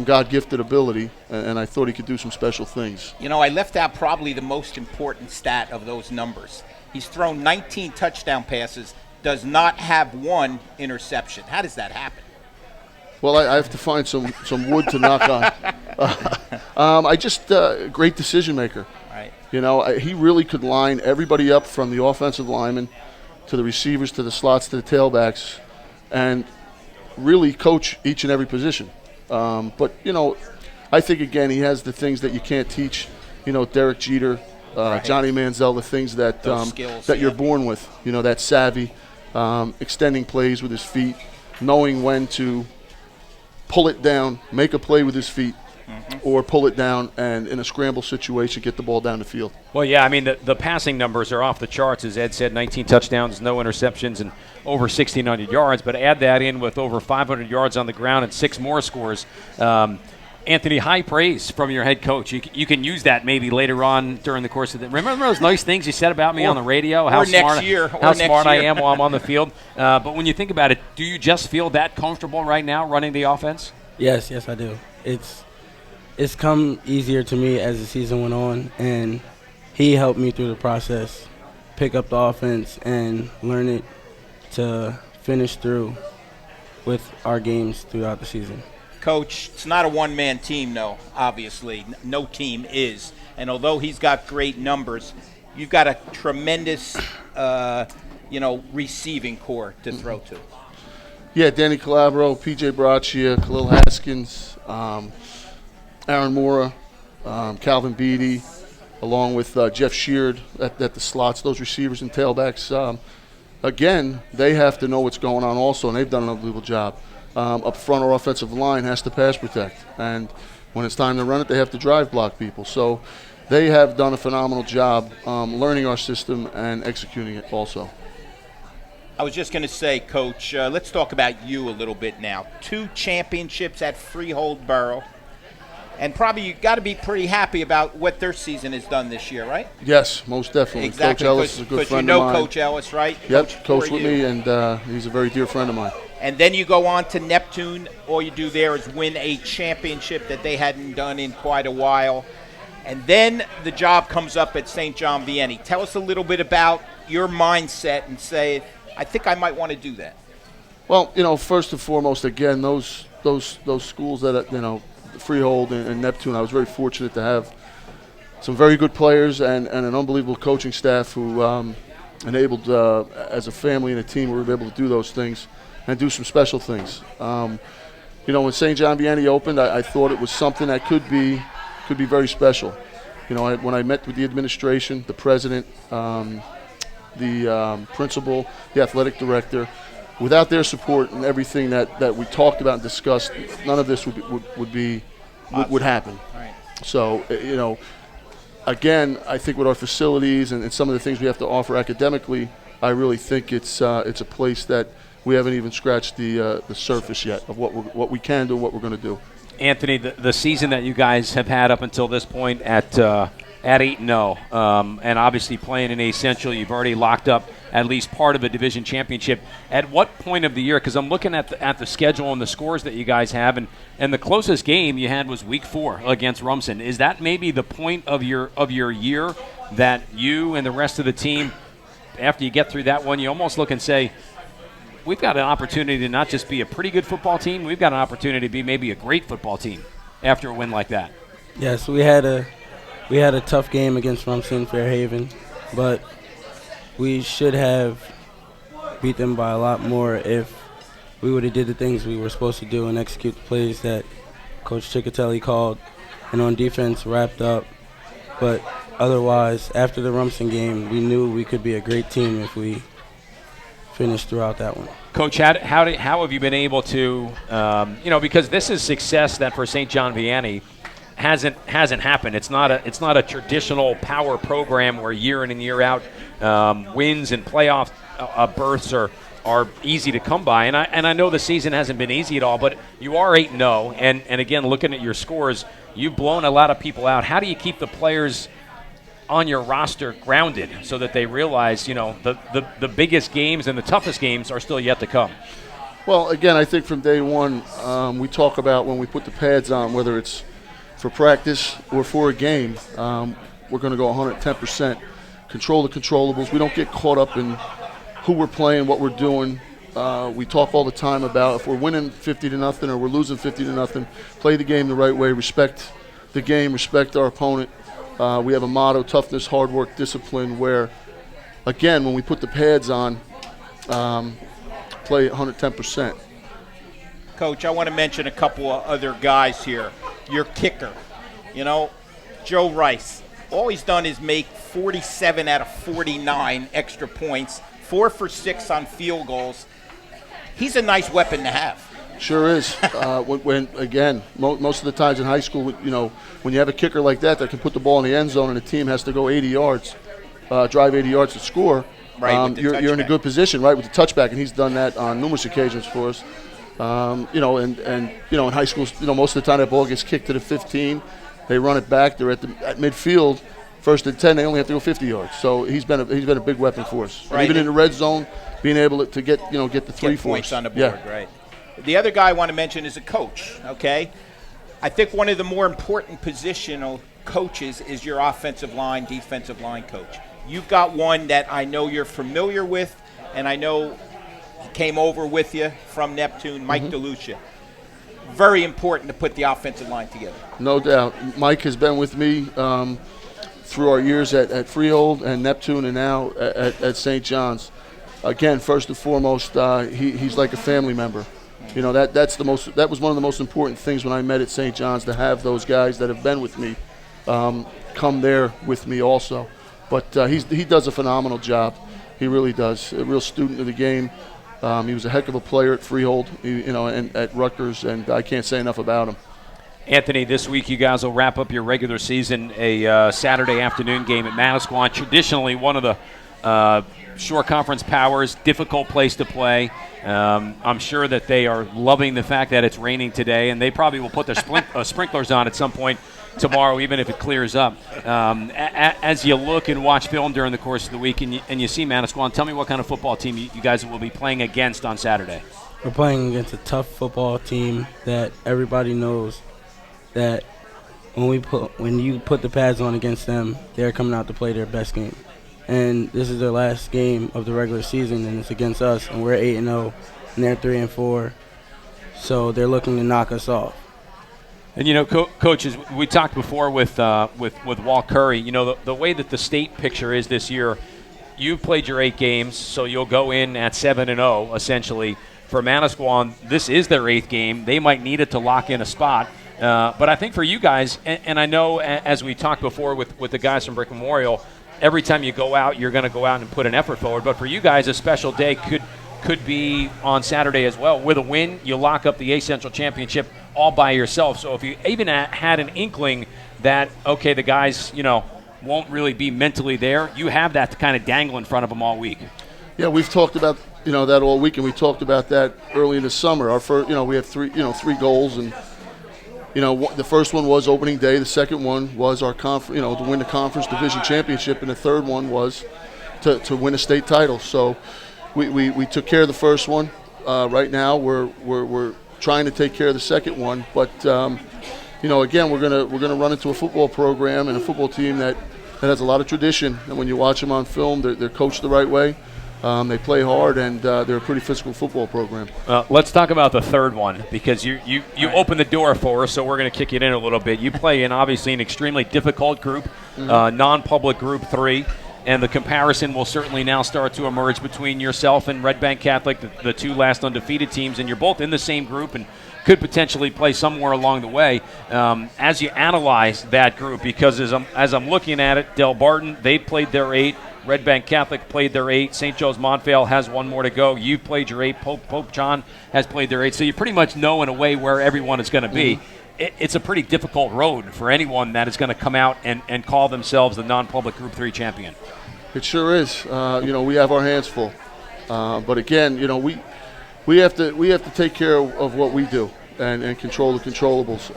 God-gifted ability, and I thought he could do some special things. You know, I left out probably the most important stat of those numbers. He's thrown 19 touchdown passes, does not have one interception. How does that happen? Well, I have to find some wood to knock on. Great decision maker. Right. You know, he really could line everybody up from the offensive linemen to the receivers to the slots to the tailbacks and really coach each and every position. But, you know, I think, again, he has the things that you can't teach. You know, Derek Jeter, right. Johnny Manziel, the things that skills, that you're born with. You know, that savvy, extending plays with his feet, knowing when to pull it down, make a play with his feet, or pull it down and in a scramble situation get the ball down the field. Well, yeah, I mean, the passing numbers are off the charts. As Ed said, 19 touchdowns, no interceptions, and over 1,600 yards. But add that in with over 500 yards on the ground and 6 more scores. Anthony, high praise from your head coach. You can use that maybe later on during the course of the. Remember those nice things you said about me on the radio? How smart I am while I'm on the field. But when you think about it, do you just feel that comfortable right now running the offense? Yes, I do. It's come easier to me as the season went on, and he helped me through the process, pick up the offense and learn it to finish through with our games throughout the season. Coach, it's not a one-man team, no, obviously. No team is. And although he's got great numbers, you've got a tremendous, receiving core to throw to. Yeah, Danny Calabro, P.J. Braccia, Khalil Haskins, Aaron Mora, Calvin Beatty, along with Jeff Sheard at the slots, those receivers and tailbacks. Again, they have to know what's going on also, and they've done an unbelievable job. Up front, our offensive line has to pass protect. And when it's time to run it, they have to drive block people. So they have done a phenomenal job learning our system and executing it also. I was just going to say, Coach, let's talk about you a little bit now. 2 championships at Freehold Borough. And probably you got to be pretty happy about what their season has done this year, right? Yes, most definitely. Exactly. Coach Ellis is a good friend of mine. Coach Ellis, right? Yep, coached with me, and he's a very dear friend of mine. And then you go on to Neptune. All you do there is win a championship that they hadn't done in quite a while. And then the job comes up at St. John Vianney. Tell us a little bit about your mindset and say, I think I might want to do that. Well, first and foremost, again, those schools that, Freehold and Neptune, I was very fortunate to have some very good players and an unbelievable coaching staff who enabled, as a family and a team, we were able to do those things and do some special things. When St. John Vianney opened, I thought it was something that could be very special. When I met with the administration, the president, the principal, the athletic director, without their support and everything that we talked about and discussed, none of this would happen. Right. So, again, I think with our facilities and some of the things we have to offer academically, I really think it's a place that we haven't even scratched the surface yet of what we can do, what we're going to do. Anthony, the season that you guys have had up until this point at 8-0, and obviously playing in A Central, you've already locked up at least part of a division championship. At what point of the year, because I'm looking at the schedule and the scores that you guys have, and the closest game you had was week 4 against Rumson. Is that maybe the point of your year that you and the rest of the team, after you get through that one, you almost look and say, we've got an opportunity to not just be a pretty good football team, we've got an opportunity to be maybe a great football team after a win like that? Yes, we had a tough game against Rumson Fairhaven, but we should have beat them by a lot more if we would have did the things we were supposed to do and execute the plays that Coach Ciccatelli called, and on defense wrapped up. But otherwise, after the Rumson game, we knew we could be a great team if we finished throughout that one. Coach, how have you been able to, because this is success that for St. John Vianney hasn't happened. It's not a traditional power program where year in and year out wins and playoff berths are easy to come by. And I know the season hasn't been easy at all, but you are 8-0, and again, looking at your scores, you've blown a lot of people out. How do you keep the players on your roster grounded so that they realize, the biggest games and the toughest games are still yet to come? Well, again, I think from day one, we talk about when we put the pads on, whether it's for practice or for a game, we're going to go 110%. Control the controllables. We don't get caught up in who we're playing, what we're doing. We talk all the time about if we're winning 50-0 or we're losing 50-0, play the game the right way, respect the game, respect our opponent. We have a motto, toughness, hard work, discipline, where, again, when we put the pads on, play 110%. Coach, I want to mention a couple of other guys here. Your kicker, Joe Rice. All he's done is make 47 out of 49 extra points, 4 for 6 on field goals. He's a nice weapon to have. Sure is. Most of the times in high school, when you have a kicker like that can put the ball in the end zone and the team has to go 80 yards, drive 80 yards to score, right, you're in a good position, right, with the touchback, and he's done that on numerous occasions for us. In high school, most of the time that ball gets kicked to the 15, they run it back, they're at midfield, 1st and 10, they only have to go 50 yards. So he's been a big weapon for us. Right. Even in the red zone, being able to get the 3 points on the board, yeah. Right. The other guy I want to mention is a coach, okay? I think one of the more important positional coaches is your offensive line, defensive line coach. You've got one that I know you're familiar with, and I know he came over with you from Neptune, Mike DeLucia. Very important to put the offensive line together. No doubt. Mike has been with me through our years at Freehold and Neptune and now at St. John's. Again, first and foremost, he's like a family member. That was one of the most important things when I met at St. John's, to have those guys that have been with me come there with me also. But he does a phenomenal job. He really does. A real student of the game. He was a heck of a player at Freehold, and at Rutgers, and I can't say enough about him. Anthony, this week you guys will wrap up your regular season, a Saturday afternoon game at Manasquan. Traditionally one of the Shore Conference powers, difficult place to play. I'm sure that they are loving the fact that it's raining today, and they probably will put their sprinklers on at some point tomorrow, even if it clears up. As you look and watch film during the course of the week and you see Manasquan, tell me what kind of football team you guys will be playing against on Saturday. We're playing against a tough football team that everybody knows that when you put the pads on against them, they're coming out to play their best game. And this is their last game of the regular season, and it's against us, and we're 8-0, and they're 3-4. So they're looking to knock us off. And, you know, coaches, we talked before with Walt Curry, you know, the way that the state picture is this year, you've played your 8 games, so you'll go in at 7-0, essentially. For Manasquan, this is their 8th game. They might need it to lock in a spot. But I think for you guys, and I know as we talked before with the guys from Brick Memorial, every time you go out, you're going to go out and put an effort forward. But for you guys, a special day could be on Saturday as well. With a win, you lock up the A Central Championship all by yourself. So if you even had an inkling that, okay, the guys, you know, won't really be mentally there, you have that to kind of dangle in front of them all week. Yeah, we've talked about, you know, that all week, and we talked about that early in the summer. Our first, you know, we have three goals, and you know, the first one was opening day. The second one was our to win the conference division championship, and the third one was to win a state title. So we took care of the first one. Right now we're trying to take care of the second one, but you know, again, we're gonna run into a football program and a football team that has a lot of tradition. And when you watch them on film, they're coached the right way. They play hard, and they're a pretty physical football program. Let's talk about the third one, because you opened the door for us, so we're going to kick it in a little bit. You play in, obviously, an extremely difficult group, non-public Group 3, and the comparison will certainly now start to emerge between yourself and Red Bank Catholic, the 2 last undefeated teams, and you're both in the same group and could potentially play somewhere along the way. As you analyze that group, because as I'm looking at it, Del Barton, they played their 8. Red Bank Catholic played their 8. St. Joe's Montvale has 1 more to go. You've played your 8. Pope John has played their 8. So you pretty much know in a way where everyone is going to be. It's a pretty difficult road for anyone that is going to come out and call themselves the non-public Group 3 champion. It sure is. You know, we have our hands full. But again, you know, we have to take care of what we do and control the controllables.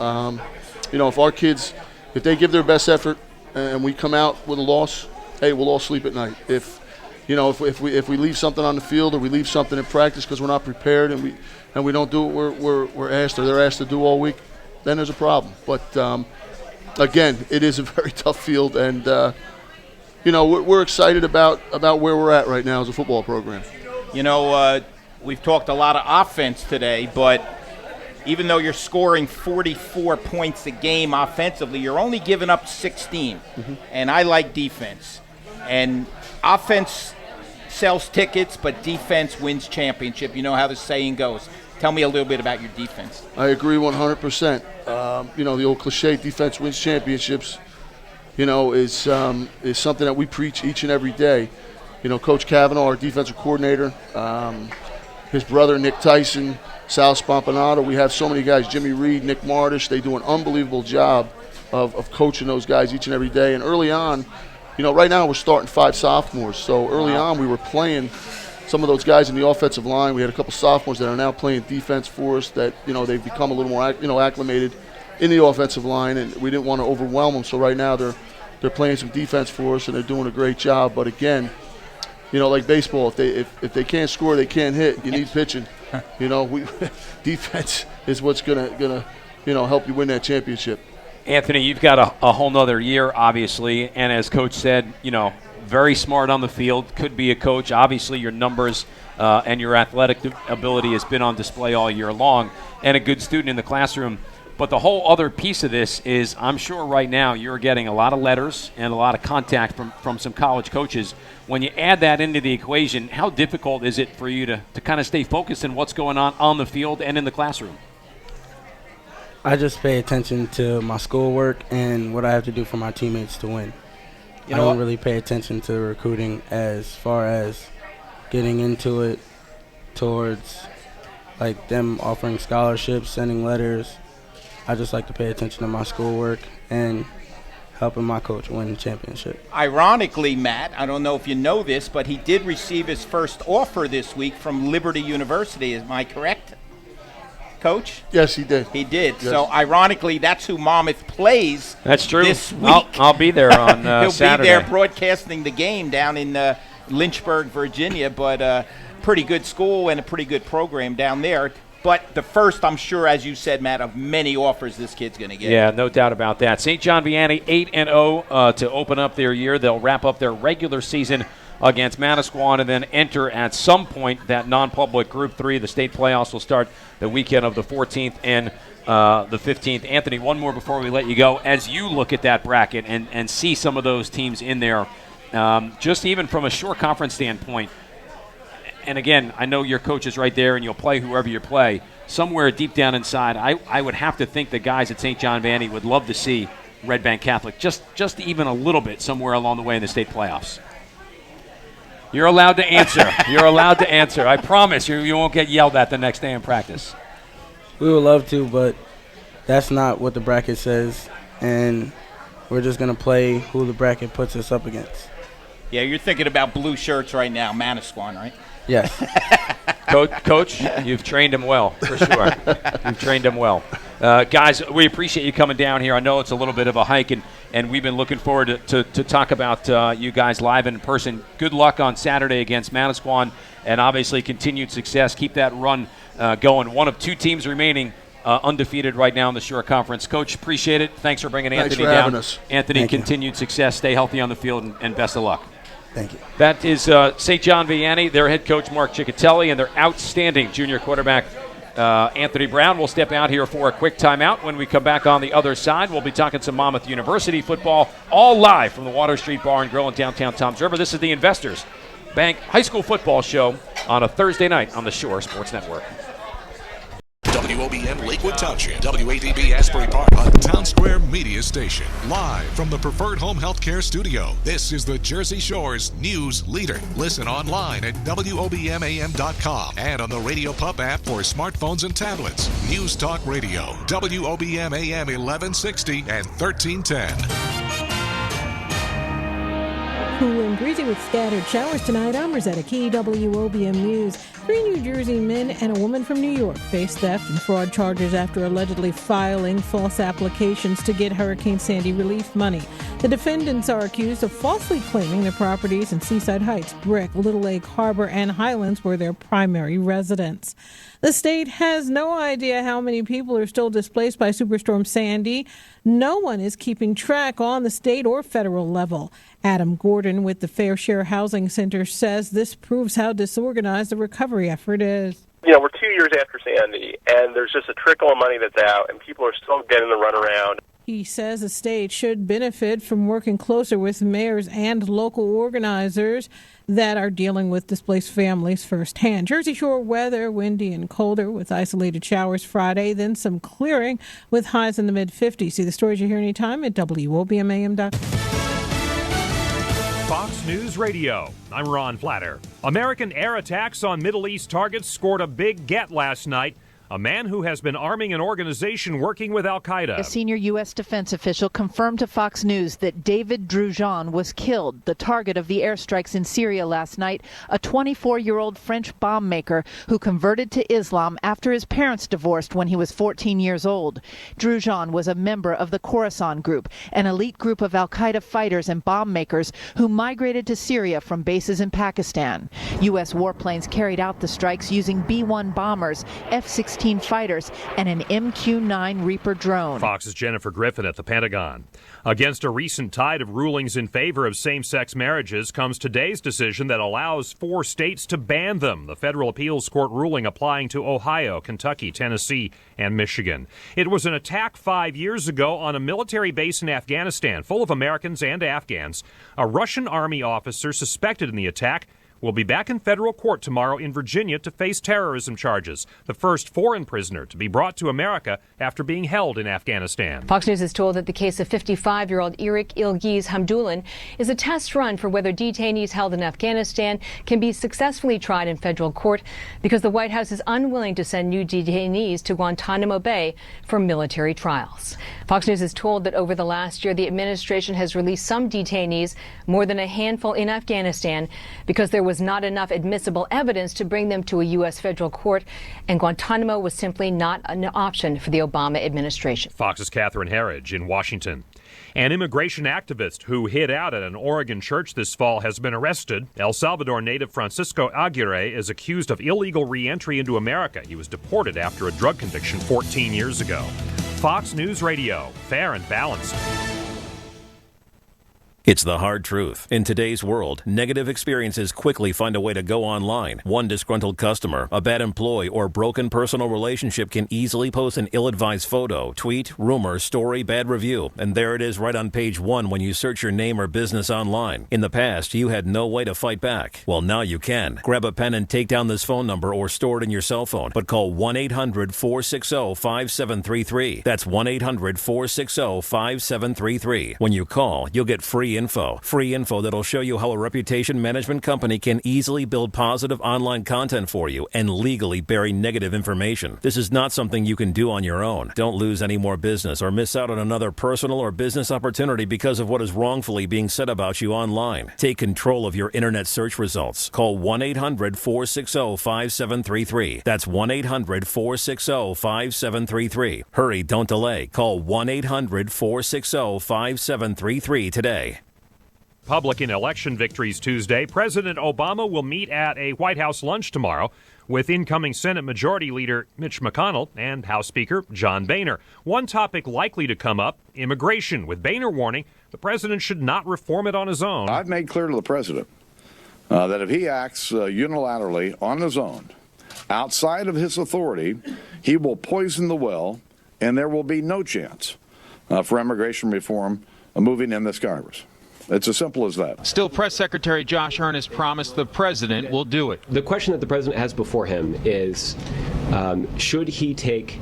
You know, if our kids, if they give their best effort and we come out with a loss, hey, we'll all sleep at night. If we leave something on the field or we leave something in practice because we're not prepared and we don't do what we're asked or they're asked to do all week, then there's a problem. But again, it is a very tough field, and you know, we're excited about where we're at right now as a football program. You know, we've talked a lot of offense today, but even though you're scoring 44 points a game offensively, you're only giving up 16. And I like defense. And offense sells tickets, but defense wins championship. You know how the saying goes. Tell me a little bit about your defense. I agree 100%. You know, the old cliche, defense wins championships, you know, is something that we preach each and every day. You know, Coach Cavanaugh, our defensive coordinator, his brother Nick Tyson, Sal Spompanato, we have so many guys, Jimmy Reed, Nick Martish. They do an unbelievable job of coaching those guys each and every day. And early on, you know, right now we're starting 5 sophomores. So early on we were playing some of those guys in the offensive line. We had a couple sophomores that are now playing defense for us that, you know, they've become a little more, acclimated in the offensive line, and we didn't want to overwhelm them. So right now they're playing some defense for us, and they're doing a great job. But again, you know, like baseball, if they can't score, they can't hit. You need pitching. You know, defense is what's gonna help you win that championship. Anthony, you've got a whole nother year, obviously, and as Coach said, you know, very smart on the field, could be a coach. Obviously, your numbers and your athletic ability has been on display all year long, and a good student in the classroom. But the whole other piece of this is, I'm sure right now you're getting a lot of letters and a lot of contact from some college coaches. When you add that into the equation, how difficult is it for you to kind of stay focused on what's going on the field and in the classroom? I just pay attention to my schoolwork and what I have to do for my teammates to win. I don't really pay attention to recruiting as far as getting into it towards like them offering scholarships, sending letters. I just like to pay attention to my schoolwork and helping my coach win the championship. Ironically, Matt, I don't know if you know this, but he did receive his first offer this week from Liberty University. Am I correct, Coach? Yes, he did. He did. Yes. So, ironically, that's who Monmouth plays. That's true. This week. I'll be there on He'll Saturday. He'll be there broadcasting the game down in Lynchburg, Virginia, but pretty good school and a pretty good program down there. But the first, I'm sure, as you said, Matt, of many offers this kid's going to get. Yeah, no doubt about that. St. John Vianney 8-0 to open up their year. They'll wrap up their regular season against Manasquan, and then enter at some point that non-public Group 3. The state playoffs will start the weekend of the 14th and the 15th. Anthony, one more before we let you go. As you look at that bracket and see some of those teams in there, just even from a short conference standpoint, and again, I know your coach is right there and you'll play whoever you play, somewhere deep down inside, I would have to think the guys at St. John Vianney would love to see Red Bank Catholic just even a little bit somewhere along the way in the state playoffs. You're allowed to answer. You're allowed to answer. I promise you won't get yelled at the next day in practice. We would love to, but that's not what the bracket says, and we're just going to play who the bracket puts us up against. Yeah, you're thinking about blue shirts right now, Manasquan, right? Yes. Coach, you've trained him well, for sure. You've trained him well. Guys, we appreciate you coming down here. I know it's a little bit of a hike, and we've been looking forward to talk about you guys live and in person. Good luck on Saturday against Manasquan, and obviously continued success. Keep that run going. One of 2 teams remaining undefeated right now in the Shore Conference. Coach, appreciate it. Thanks for bringing Anthony down. Having us. Anthony, Thank you. Continued success. Stay healthy on the field, and best of luck. Thank you. That is St. John Vianney, their head coach Mark Ciccatelli, and their outstanding junior quarterback Anthony Brown. Will step out here for a quick timeout. When we come back on the other side, we'll be talking some Monmouth University football, all live from the Water Street Bar and Grill in downtown Toms River. This is the Investors Bank High School Football Show on a Thursday night on the Shore Sports Network. WOBM Lakewood Township, WADB Asbury Park, a Town Square media station. Live from the Preferred Home Healthcare Studio, this is the Jersey Shore's news leader. Listen online at WOBMAM.com and on the Radio Pub app for smartphones and tablets. News Talk Radio, WOBM AM 1160 and 1310. Cool and breezy with scattered showers tonight. I'm Rosetta Key, WOBM News. 3 New Jersey men and a woman from New York face theft and fraud charges after allegedly filing false applications to get Hurricane Sandy relief money. The defendants are accused of falsely claiming their properties in Seaside Heights, Brick, Little Lake Harbor, and Highlands were their primary residence. The state has no idea how many people are still displaced by Superstorm Sandy. No one is keeping track on the state or federal level. Adam Gordon with the Fair Share Housing Center says this proves how disorganized the recovery effort is. You know, we're 2 years after Sandy, and there's just a trickle of money that's out, and people are still getting the runaround. He says the state should benefit from working closer with mayors and local organizers that are dealing with displaced families firsthand. Jersey Shore weather, windy and colder with isolated showers Friday, then some clearing with highs in the mid-50s. See the stories you hear anytime at WOBMAM.com. Fox News Radio. I'm Ron Flatter. American air attacks on Middle East targets scored a big get last night. A man who has been arming an organization working with Al-Qaeda. A senior U.S. defense official confirmed to Fox News that David Drugeon was killed, the target of the airstrikes in Syria last night, a 24-year-old French bomb maker who converted to Islam after his parents divorced when he was 14 years old. Drugeon was a member of the Khorasan Group, an elite group of Al-Qaeda fighters and bomb makers who migrated to Syria from bases in Pakistan. U.S. warplanes carried out the strikes using B-1 bombers, F-16 fighters, and an MQ-9 Reaper drone. Fox's Jennifer Griffin at the Pentagon. Against a recent tide of rulings in favor of same-sex marriages comes today's decision that allows 4 states to ban them. The federal appeals court ruling applying to Ohio, Kentucky, Tennessee, and Michigan. It was an attack 5 years ago on a military base in Afghanistan full of Americans and Afghans. A Russian army officer suspected in the attack will be back in federal court tomorrow in Virginia to face terrorism charges, the first foreign prisoner to be brought to America after being held in Afghanistan. Fox News is told that the case of 55-year-old Erik Ilgiz Hamdulin is a test run for whether detainees held in Afghanistan can be successfully tried in federal court because the White House is unwilling to send new detainees to Guantanamo Bay for military trials. Fox News is told that over the last year, the administration has released some detainees, more than a handful in Afghanistan, because there was not enough admissible evidence to bring them to a U.S. federal court, and Guantanamo was simply not an option for the Obama administration. Fox's Catherine Herridge in Washington. An immigration activist who hid out at an Oregon church this fall has been arrested. El Salvador native Francisco Aguirre is accused of illegal re-entry into America. He was deported after a drug conviction 14 years ago. Fox News Radio, fair and balanced. It's the hard truth. In today's world, negative experiences quickly find a way to go online. One disgruntled customer, a bad employee, or broken personal relationship can easily post an ill-advised photo, tweet, rumor, story, bad review, and there it is right on page 1 when you search your name or business online. In the past, you had no way to fight back. Well, now you can. Grab a pen and take down this phone number or store it in your cell phone, but call 1-800-460-5733. That's 1-800-460-5733. When you call, you'll get free info that'll show you how a reputation management company can easily build positive online content for you and legally bury negative information. This is not something you can do on your own. Don't lose any more business or miss out on another personal or business opportunity because of what is wrongfully being said about you online. Take control of your internet search results. Call 1-800-460-5733. That's 1-800-460-5733. Hurry, don't delay. Call 1-800-460-5733 today. Republican election victories Tuesday. President Obama will meet at a White House lunch tomorrow with incoming Senate Majority Leader Mitch McConnell and House Speaker John Boehner. One topic likely to come up, immigration, with Boehner warning the president should not reform it on his own. I've made clear to the president that if he acts unilaterally on his own, outside of his authority, he will poison the well, and there will be no chance for immigration reform moving in this Congress. It's as simple as that. Still, Press Secretary Josh Earnest promised the president will do it. The question that the president has before him is, should he take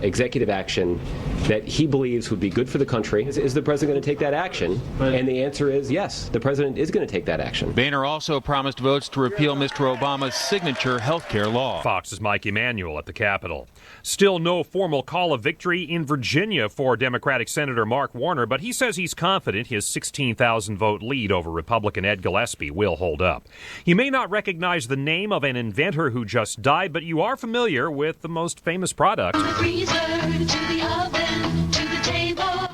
executive action that he believes would be good for the country? Is the president going to take that action? And the answer is yes, the president is going to take that action. Boehner also promised votes to repeal Mr. Obama's signature health care law. Fox's Mike Emanuel at the Capitol. Still no formal call of victory in Virginia for Democratic Senator Mark Warner, but he says he's confident his 16,000 vote lead over Republican Ed Gillespie will hold up. You may not recognize the name of an inventor who just died, but you are familiar with the most famous product.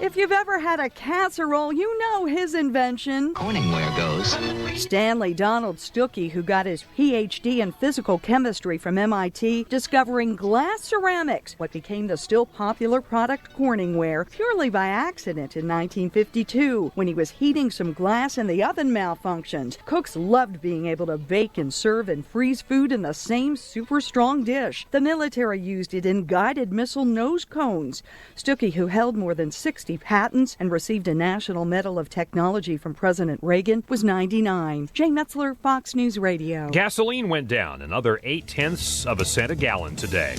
If you've ever had a casserole, you know his invention. Corningware goes. Stanley Donald Stuckey, who got his Ph.D. in physical chemistry from MIT, discovering glass ceramics, what became the still popular product Corningware, purely by accident in 1952, when he was heating some glass and the oven malfunctioned. Cooks loved being able to bake and serve and freeze food in the same super strong dish. The military used it in guided missile nose cones. Stuckey, who held more than 60 patents and received a National Medal of Technology from President Reagan, was 99. Jane Metzler, Fox News Radio. Gasoline went down another 0.8 of a cent a gallon today.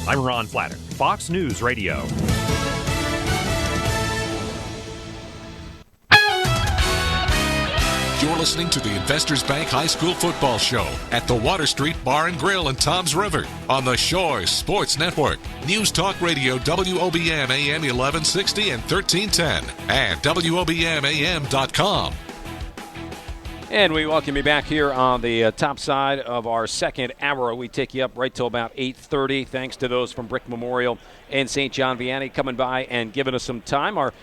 I'm Ron Flatter, Fox News Radio. You're listening to the Investors Bank High School Football Show at the Water Street Bar and Grill in Toms River on the Shores Sports Network. News Talk Radio WOBM AM 1160 and 1310 and WOBMAM.com. And we welcome you back here on the top side of our second hour. We take you up right till about 8:30. Thanks to those from Brick Memorial and St. John Vianney coming by and giving us some time. Our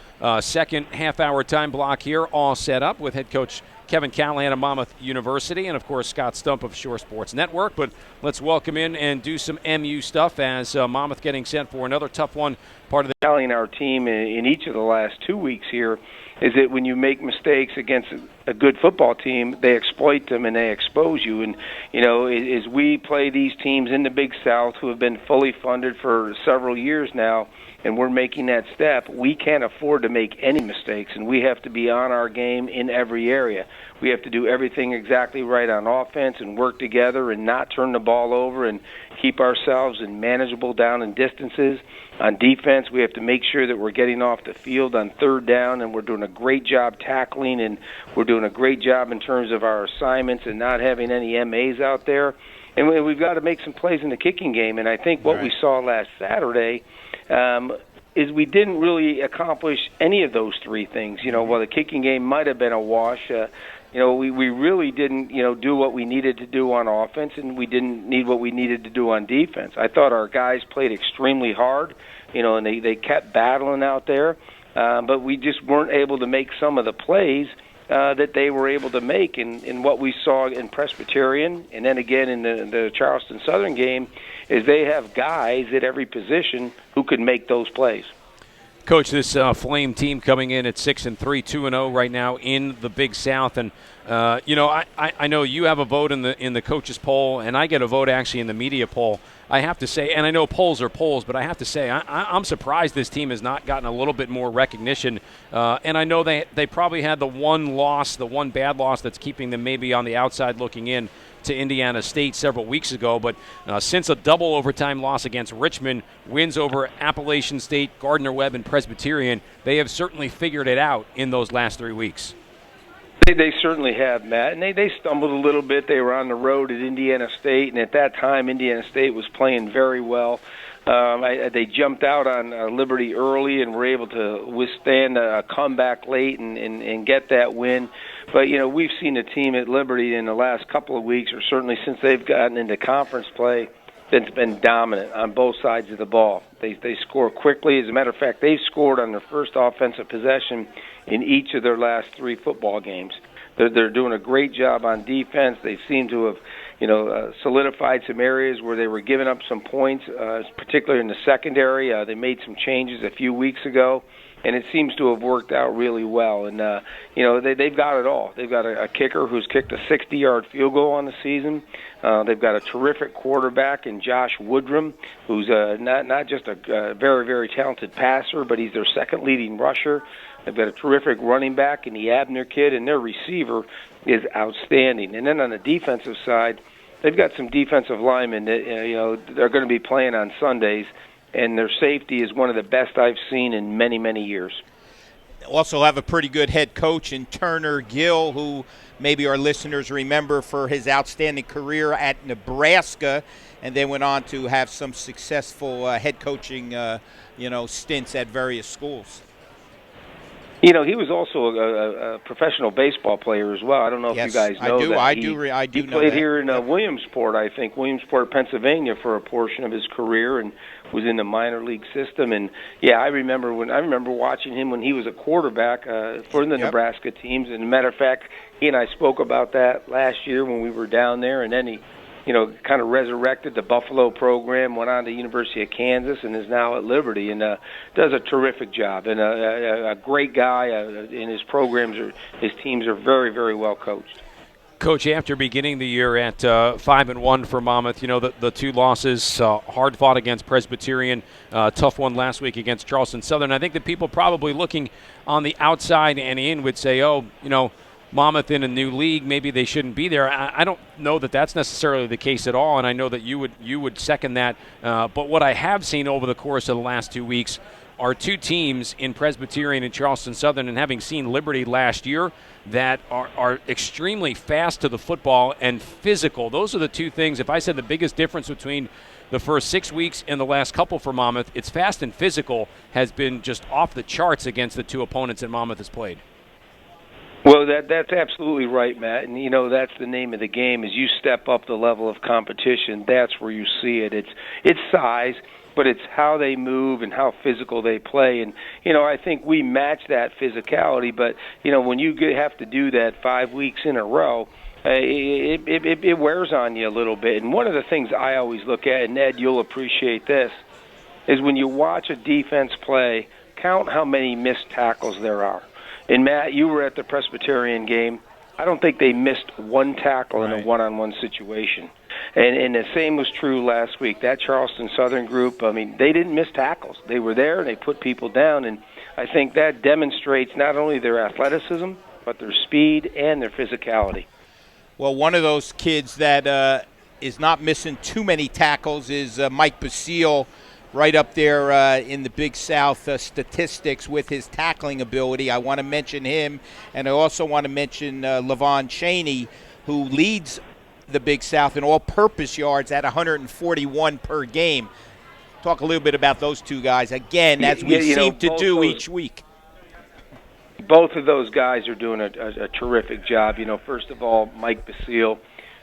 second half-hour time block here all set up with head coach Kevin Callahan of Monmouth University and, of course, Scott Stump of Shore Sports Network. But let's welcome in and do some MU stuff as Monmouth getting set for another tough one. Part of the telling our team in each of the last 2 weeks here is that when you make mistakes against a good football team, they exploit them and they expose you. And, you know, as we play these teams in the Big South who have been fully funded for several years now, and we're making that step, we can't afford to make any mistakes, and we have to be on our game in every area. We have to do everything exactly right on offense and work together and not turn the ball over and keep ourselves in manageable down and distances. On defense, we have to make sure that we're getting off the field on third down, and we're doing a great job tackling, and we're doing a great job in terms of our assignments and not having any MAs out there. And we've got to make some plays in the kicking game, and I think what we saw last Saturday is we didn't really accomplish any of those three things. You know, while the kicking game might have been a wash, we really didn't, do what we needed to do on offense, and we didn't need what we needed to do on defense. I thought our guys played extremely hard, and they kept battling out there, but we just weren't able to make some of the plays that they were able to make in what we saw in Presbyterian, and then again in the Charleston Southern game, is they have guys at every position who could make those plays. Coach, this Flame team coming in at 6-3, 2-0 right now in the Big South, and I know you have a vote in the coaches poll, and I get a vote actually in the media poll. I have to say, and I know polls are polls, but I have to say I'm surprised this team has not gotten a little bit more recognition. And I know they probably had the one bad loss that's keeping them maybe on the outside looking in to Indiana State several weeks ago, but since a double overtime loss against Richmond, wins over Appalachian State, Gardner-Webb, and Presbyterian, they have certainly figured it out in those last 3 weeks. They certainly have, Matt, and they stumbled a little bit. They were on the road at Indiana State, and at that time, Indiana State was playing very well. They jumped out on Liberty early and were able to withstand a comeback late and get that win. But, we've seen the team at Liberty in the last couple of weeks, or certainly since they've gotten into conference play, that's been dominant on both sides of the ball. They score quickly. As a matter of fact, they've scored on their first offensive possession in each of their last 3 football games. They're doing a great job on defense. They seem to have solidified some areas where they were giving up some points, particularly in the secondary. They made some changes a few weeks ago, and it seems to have worked out really well. And, they've got it all. They've got a kicker who's kicked a 60-yard field goal on the season. They've got a terrific quarterback in Josh Woodrum, who's not just a very, very talented passer, but he's their second leading rusher. They've got a terrific running back in the Abner kid, and their receiver is outstanding. And then on the defensive side, they've got some defensive linemen that they're going to be playing on Sundays, and their safety is one of the best I've seen in many, many years. Also have a pretty good head coach in Turner Gill, who maybe our listeners remember for his outstanding career at Nebraska, and then went on to have some successful head coaching stints at various schools. He was also a professional baseball player as well. I don't know if you guys know that. I do know that. He played here in Williamsport, I think, Williamsport, Pennsylvania, for a portion of his career, and was in the minor league system. And I remember watching him when he was a quarterback for the Nebraska teams. And as a matter of fact, he and I spoke about that last year when we were down there. And then he kind of resurrected the Buffalo program, went on to University of Kansas, and is now at Liberty, and does a terrific job. And a great guy, and his his teams are very, very well coached. Coach, after beginning the year at 5-1 for Monmouth, the 2 losses, hard fought against Presbyterian, tough one last week against Charleston Southern. I think that people probably looking on the outside and in would say, Monmouth in a new league, maybe they shouldn't be there. I don't know that that's necessarily the case at all, and I know that you would second that. But what I have seen over the course of the last 2 weeks are 2 teams in Presbyterian and Charleston Southern, and having seen Liberty last year, that are extremely fast to the football and physical. Those are the 2 things. If I said the biggest difference between the first 6 weeks and the last couple for Monmouth, it's fast and physical has been just off the charts against the 2 opponents that Monmouth has played. Well, that's absolutely right, Matt. And, that's the name of the game. As you step up the level of competition, that's where you see it. It's size, but it's how they move and how physical they play. And, I think we match that physicality. But, when you have to do that 5 weeks in a row, it wears on you a little bit. And one of the things I always look at, and Ed, you'll appreciate this, is when you watch a defense play, count how many missed tackles there are. And, Matt, you were at the Presbyterian game. I don't think they missed 1 tackle in a one-on-one situation. And the same was true last week. That Charleston Southern group, they didn't miss tackles. They were there, and they put people down. And I think that demonstrates not only their athleticism, but their speed and their physicality. Well, one of those kids that is not missing too many tackles is Mike Basile, right up there in the Big South statistics with his tackling ability. I want to mention him, and I also want to mention Levon Chaney, who leads the Big South in all-purpose yards at 141 per game. Talk a little bit about those 2 guys, again, as we seem to do each week. Both of those guys are doing a terrific job. First of all, Mike Basile,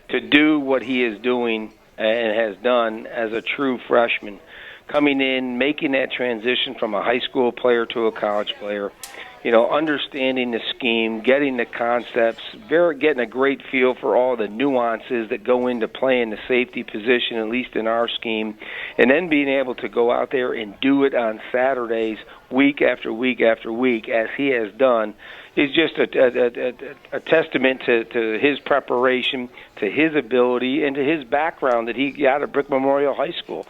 to do what he is doing and has done as a true freshman, coming in, making that transition from a high school player to a college player, understanding the scheme, getting the concepts, getting a great feel for all the nuances that go into playing the safety position, at least in our scheme, and then being able to go out there and do it on Saturdays week after week after week, as he has done, is just a testament to his preparation, to his ability, and to his background that he got at Brick Memorial High School.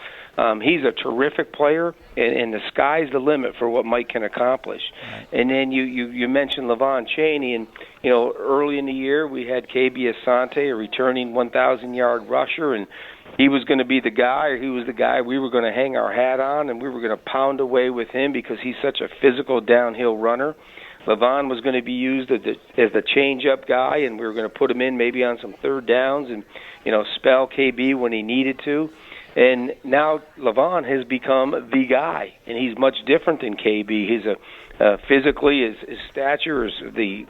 He's a terrific player, and the sky's the limit for what Mike can accomplish. Right. And then you mentioned Levon Chaney, and early in the year we had KB Asante, a returning 1,000-yard rusher, and he was going to be the guy, or he was the guy we were going to hang our hat on, and we were going to pound away with him because he's such a physical downhill runner. Levon was going to be used as the change-up guy, and we were going to put him in maybe on some third downs and spell KB when he needed to. And now Levon has become the guy, and he's much different than KB. He's physically, his stature is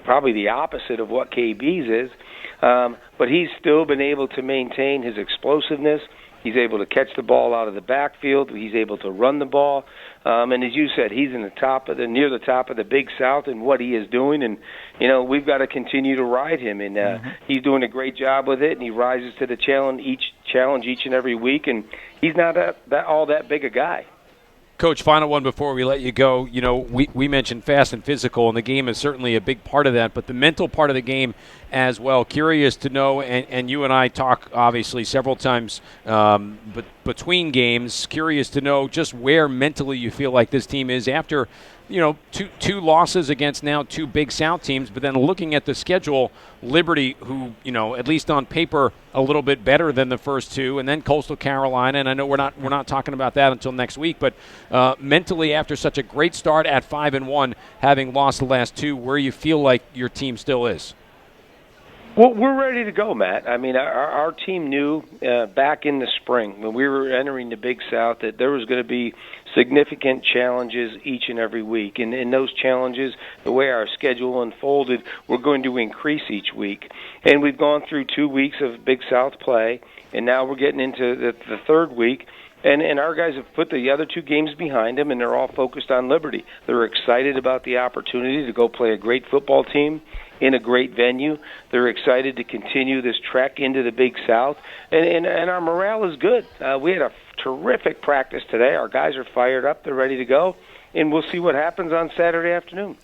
probably the opposite of what KB's is, but he's still been able to maintain his explosiveness. He's able to catch the ball out of the backfield. He's able to run the ball. And as you said, he's near the top of the Big South in what he is doing. And, we've got to continue to ride him. And he's doing a great job with it, and he rises to the challenge each and every week. And he's not all that big a guy. Coach, final one before we let you go. We mentioned fast and physical, and the game is certainly a big part of that, but the mental part of the game as well. Curious to know, and you and I talk obviously several times but between games, curious to know just where mentally you feel like this team is after two losses against now two Big South teams, but then looking at the schedule, Liberty, who, at least on paper, a little bit better than the first two, and then Coastal Carolina, and I know we're not talking about that until next week, but mentally after such a great start at 5-1, having lost the last two, where you feel like your team still is? Well, we're ready to go, Matt. I mean, our team knew back in the spring when we were entering the Big South that there was going to be significant challenges each and every week. And in those challenges, the way our schedule unfolded, we're going to increase each week. And we've gone through 2 weeks of Big South play, and now we're getting into the third week. And our guys have put the other two games behind them, and they're all focused on Liberty. They're excited about the opportunity to go play a great football team in a great venue. They're excited to continue this trek into the Big South, and our morale is good. We had a terrific practice today. Our guys are fired up. They're ready to go, and we'll see what happens on Saturday afternoon.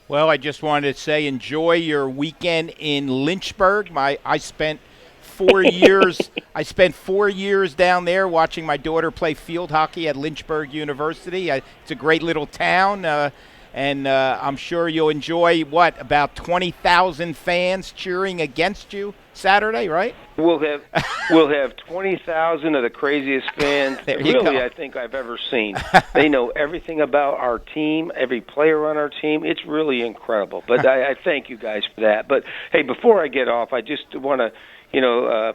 Well, I just wanted to say enjoy your weekend in Lynchburg. I spent 4 years. I spent 4 years down there watching my daughter play field hockey at Lynchburg University. It's a great little town. And I'm sure you'll enjoy, about 20,000 fans cheering against you Saturday, right? We'll have 20,000 of the craziest fans I think I've ever seen. They know everything about our team, every player on our team. It's really incredible. But I thank you guys for that. But, hey, before I get off, I just want to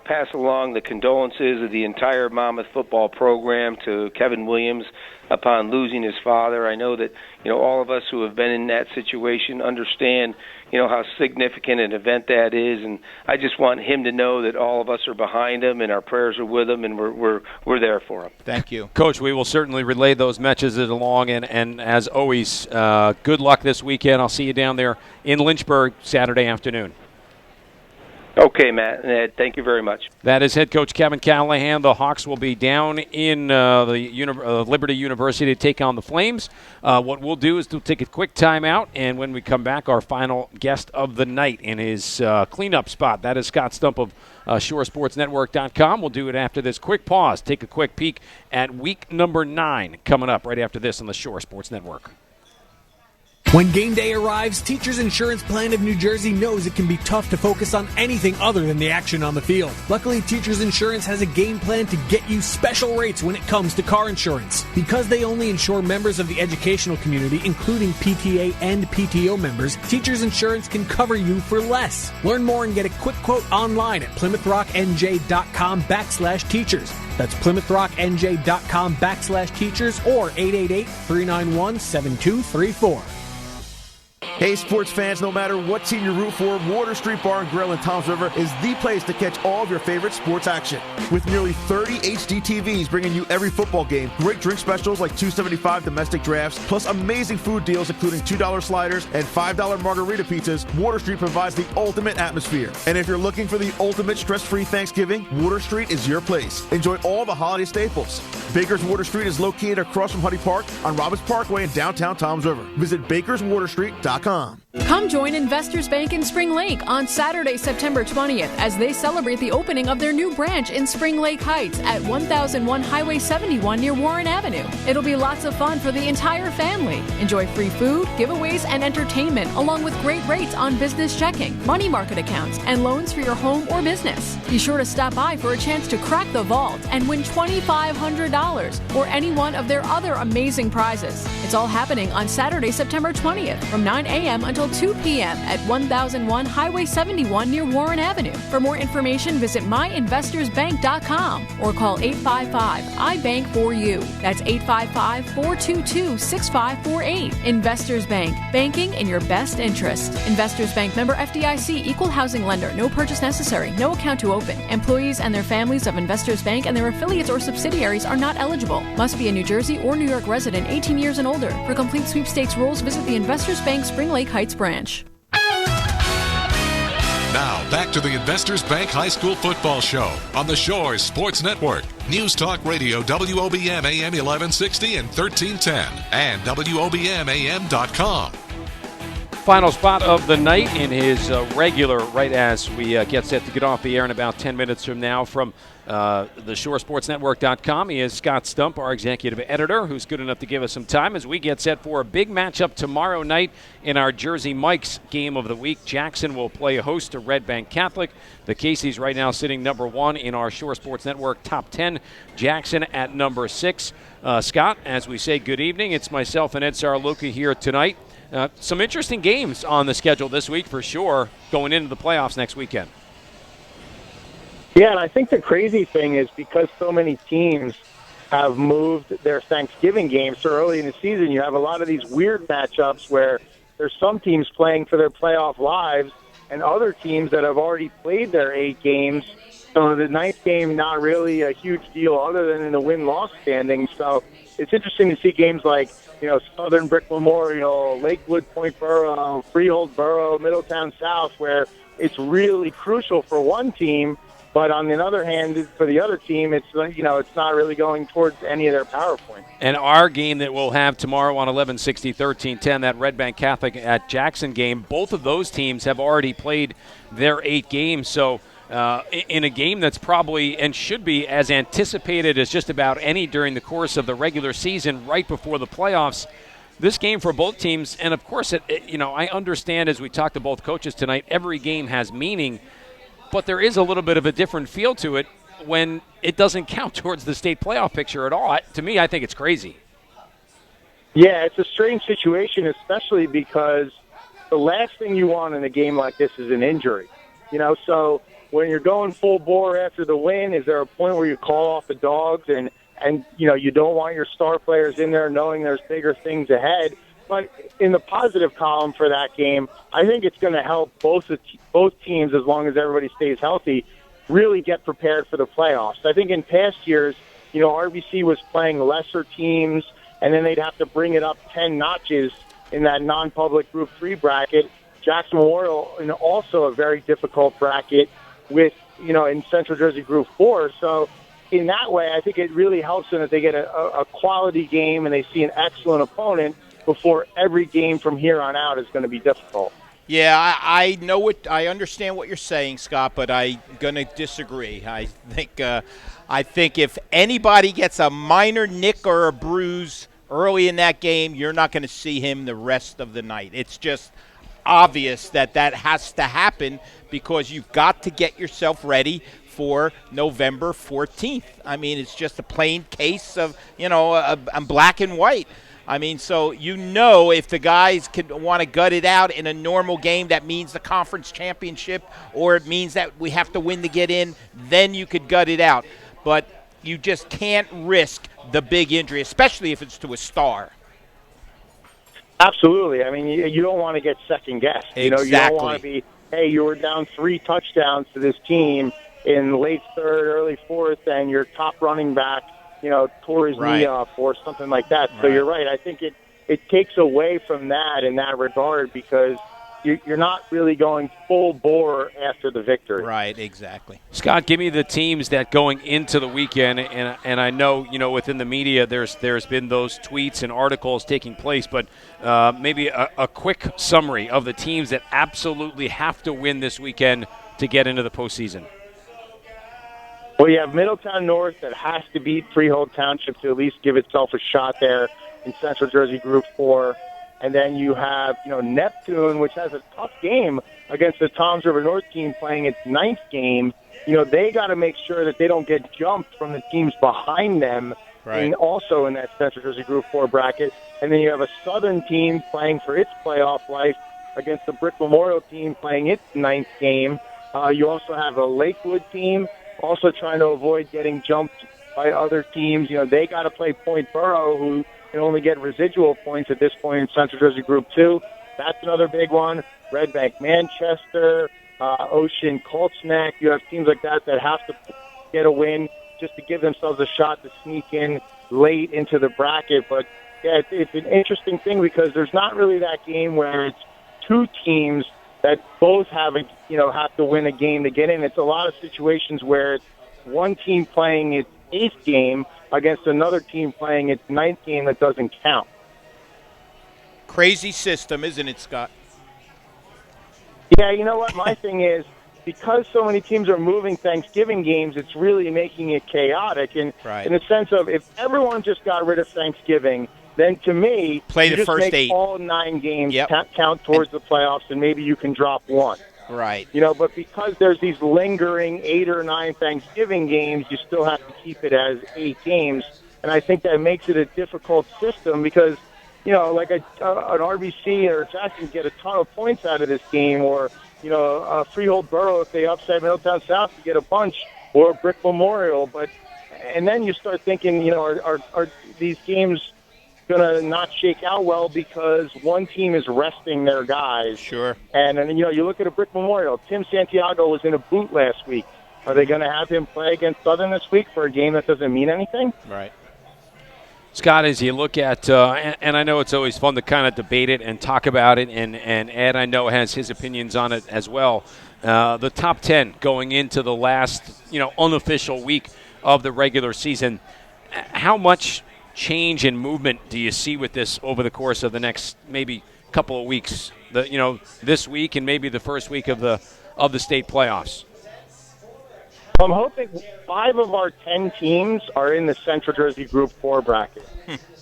pass along the condolences of the entire Monmouth football program to Kevin Williams upon losing his father. I know that, all of us who have been in that situation understand, how significant an event that is, and I just want him to know that all of us are behind him and our prayers are with him, and we're there for him. Thank you. Coach, we will certainly relay those messages along, and as always, good luck this weekend. I'll see you down there in Lynchburg Saturday afternoon. Okay, Matt. Thank you very much. That is head coach Kevin Callahan. The Hawks will be down in Liberty University to take on the Flames. What we'll do is we'll take a quick timeout, and when we come back, our final guest of the night in his cleanup spot. That is Scott Stump of ShoreSportsNetwork.com. We'll do it after this quick pause. Take a quick peek at week number 9 coming up right after this on the Shore Sports Network. When game day arrives, Teachers Insurance Plan of New Jersey knows it can be tough to focus on anything other than the action on the field. Luckily, Teachers Insurance has a game plan to get you special rates when it comes to car insurance. Because they only insure members of the educational community, including PTA and PTO members, Teachers Insurance can cover you for less. Learn more and get a quick quote online at PlymouthRockNJ.com/teachers. That's PlymouthRockNJ.com/teachers or 888-391-7234. Hey, sports fans, no matter what team you root for, Water Street Bar and Grill in Toms River is the place to catch all of your favorite sports action. With nearly 30 HD TVs bringing you every football game, great drink specials like $2.75 domestic drafts, plus amazing food deals including $2 sliders and $5 margarita pizzas, Water Street provides the ultimate atmosphere. And if you're looking for the ultimate stress-free Thanksgiving, Water Street is your place. Enjoy all the holiday staples. Baker's Water Street is located across from Huddy Park on Robbins Parkway in downtown Toms River. Visit bakerswaterstreet.com. Come join Investors Bank in Spring Lake on Saturday, September 20th, as they celebrate the opening of their new branch in Spring Lake Heights at 1001 Highway 71 near Warren Avenue. It'll be lots of fun for the entire family. Enjoy free food, giveaways, and entertainment, along with great rates on business checking, money market accounts, and loans for your home or business. Be sure to stop by for a chance to crack the vault and win $2,500 or any one of their other amazing prizes. It's all happening on Saturday, September 20th from 9 a.m. until 2 p.m. at 1001 Highway 71 near Warren Avenue. For more information, visit myinvestorsbank.com or call 855-I-BANK-4U. That's 855-422-6548. Investors Bank, banking in your best interest. Investors Bank, member FDIC, equal housing lender. No purchase necessary. No account to open. Employees and their families of Investors Bank and their affiliates or subsidiaries are not eligible. Must be a New Jersey or New York resident 18 years and older. For complete sweepstakes rules, visit the Investors Bank Spring Lake Heights branch. Now, back to the Investors Bank High School Football Show on the Shores Sports Network. News Talk Radio, WOBM AM 1160 and 1310, and WOBMAM.com. Final spot of the night in his regular, right as we get set to get off the air in about 10 minutes from now from the ShoreSportsNetwork.com. He is Scott Stump, our executive editor, who's good enough to give us some time as we get set for a big matchup tomorrow night in our Jersey Mike's game of the week. Jackson will play host to Red Bank Catholic. The Caseys right now sitting number 1 in our Shore Sports Network top 10. Jackson at number 6. Scott, as we say good evening, it's myself and Ed Saraluca here tonight. Some interesting games on the schedule this week for sure, going into the playoffs next weekend. Yeah, and I think the crazy thing is because so many teams have moved their Thanksgiving games so early in the season, you have a lot of these weird matchups where there's some teams playing for their playoff lives and other teams that have already played their 8 games. So the 9th game, not really a huge deal other than in the win-loss standings. So it's interesting to see games like, Southern Brick Memorial, Lakewood Point Borough, Freehold Borough, Middletown South, where it's really crucial for one team, but on the other hand, for the other team, it's not really going towards any of their power points. And our game that we'll have tomorrow on 1160-1310, that Red Bank Catholic at Jackson game, both of those teams have already played their 8 games. So in a game that's probably and should be as anticipated as just about any during the course of the regular season right before the playoffs, this game for both teams, and of course, I understand as we talk to both coaches tonight, every game has meaning, but there is a little bit of a different feel to it when it doesn't count towards the state playoff picture at all. To me, I think it's crazy. Yeah, it's a strange situation, especially because the last thing you want in a game like this is an injury. So when you're going full bore after the win, is there a point where you call off the dogs and you don't want your star players in there knowing there's bigger things ahead? But in the positive column for that game, I think it's going to help both teams, as long as everybody stays healthy, really get prepared for the playoffs. I think in past years, RBC was playing lesser teams, and then they'd have to bring it up 10 notches in that non-public Group 3 bracket. Jackson Memorial, also a very difficult bracket with, in Central Jersey Group 4. So in that way, I think it really helps them that they get a quality game and they see an excellent opponent before every game from here on out is going to be difficult. Yeah, I know I understand what you're saying, Scott, but I'm going to disagree. I think if anybody gets a minor nick or a bruise early in that game, you're not going to see him the rest of the night. It's just obvious that has to happen because you've got to get yourself ready for November 14th. I mean, it's just a plain case of, I'm black and white. I mean, so if the guys can want to gut it out in a normal game, that means the conference championship, or it means that we have to win to get in, then you could gut it out. But you just can't risk the big injury, especially if it's to a star. Absolutely. I mean, you don't want to get second-guessed. Exactly. You don't want to be, hey, you were down 3 touchdowns to this team in late third, early fourth, and your top running back, tore his knee off or something like that. So you're right. I think it takes away from that in that regard because, you're not really going full bore after the victory. Right, exactly. Scott, give me the teams that going into the weekend, and I know, within the media there's been those tweets and articles taking place, but maybe a quick summary of the teams that absolutely have to win this weekend to get into the postseason. Well, you have Middletown North that has to beat Freehold Township to at least give itself a shot there in Central Jersey Group 4. And then you have, Neptune, which has a tough game against the Toms River North team playing its 9th game. They got to make sure that they don't get jumped from the teams behind them, right, and also in that Central Jersey Group 4 bracket. And then you have a Southern team playing for its playoff life against the Brick Memorial team playing its 9th game. You also have a Lakewood team also trying to avoid getting jumped by other teams. They got to play Point Borough, who can only get residual points at this point in Central Jersey Group 2. That's another big one. Red Bank Manchester, Ocean Colts Neck. You have teams like that have to get a win just to give themselves a shot to sneak in late into the bracket. But, yeah, it's an interesting thing because there's not really that game where it's two teams that both have to win a game to get in. It's a lot of situations where it's one team playing its 8th game against another team playing its 9th game that doesn't count. Crazy system, isn't it, Scott? Yeah, you know what? My thing is, because so many teams are moving Thanksgiving games, it's really making it chaotic. And right, in the sense of, if everyone just got rid of Thanksgiving, then to me, play the just first make 8. all 9 games count towards the playoffs, and maybe you can drop one. Right. But because there's these lingering 8 or 9 Thanksgiving games, you still have to keep it as 8 games. And I think that makes it a difficult system because, like an RBC or Jackson get a ton of points out of this game, or, Freehold Borough, if they upset Middletown South, you get a bunch, or Brick Memorial. And then you start thinking, are these games going to not shake out well because one team is resting their guys? Sure. And you look at a Brick Memorial. Tim Santiago was in a boot last week. Are they going to have him play against Southern this week for a game that doesn't mean anything? Right. Scott, as you look at, and I know it's always fun to kind of debate it and talk about it, and Ed, I know, has his opinions on it as well. The top 10 going into the last, unofficial week of the regular season, how much change and movement do you see with this over the course of the next maybe couple of weeks? This week and maybe the first week of the state playoffs. I'm hoping 5 of our 10 teams are in the Central Jersey Group 4 bracket.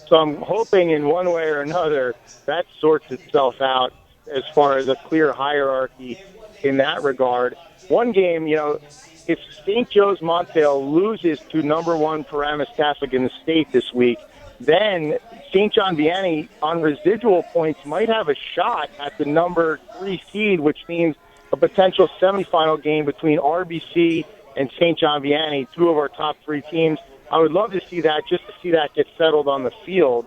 So I'm hoping in one way or another that sorts itself out as far as a clear hierarchy in that regard. One game, if St. Joe's Montvale loses to number 1 Paramus Catholic in the state this week, then St. John Vianney on residual points might have a shot at the number 3 seed, which means a potential semifinal game between RBC and St. John Vianney, 2 of our top 3 teams. I would love to see that, just to see that get settled on the field.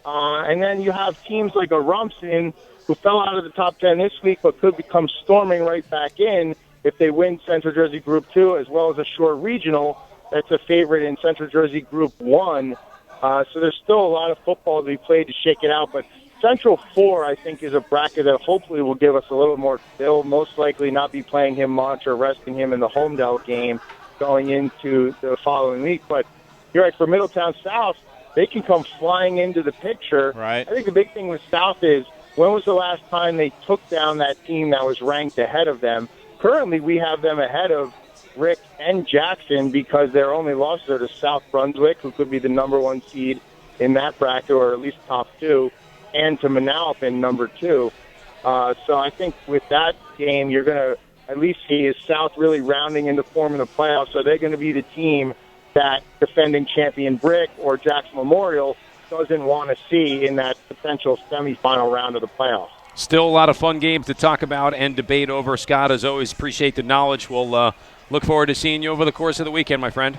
And then you have teams like a Rumson, who fell out of the top 10 this week, but could become storming right back in if they win Central Jersey Group 2, as well as a Shore Regional that's a favorite in Central Jersey Group 1. So there's still a lot of football to be played to shake it out. But Central 4, I think, is a bracket that hopefully will give us a little more. They'll most likely not be playing him much or resting him in the Homedale game going into the following week. But you're right, for Middletown South, they can come flying into the picture. Right. I think the big thing with South is, when was the last time they took down that team that was ranked ahead of them? Currently, we have them ahead of Rick and Jackson because their only losses are to South Brunswick, who could be the number 1 seed in that bracket, or at least top 2, and to Manalapan, number 2. So I think with that game, you're going to at least see is South really rounding into form in the playoffs. Are they going to be the team that defending champion Brick or Jackson Memorial doesn't want to see in that potential semifinal round of the playoffs? Still a lot of fun games to talk about and debate over. Scott, as always, appreciate the knowledge. We'll look forward to seeing you over the course of the weekend, my friend.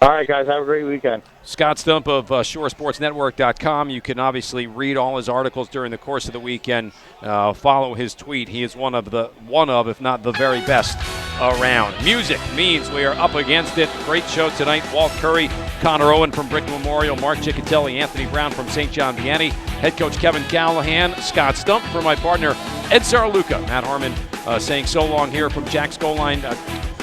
All right, guys. Have a great weekend. Scott Stump of ShoreSportsNetwork.com. You can obviously read all his articles during the course of the weekend. Follow his tweet. He is one of, if not the very best around. Music means we are up against it. Great show tonight. Walt Curry, Connor Owen from Brick Memorial, Mark Ciccatelli, Anthony Brown from St. John Vianney, head coach Kevin Callahan, Scott Stump, for my partner Ed Saraluca. Matt Harmon saying so long here from Jack's Goal Line.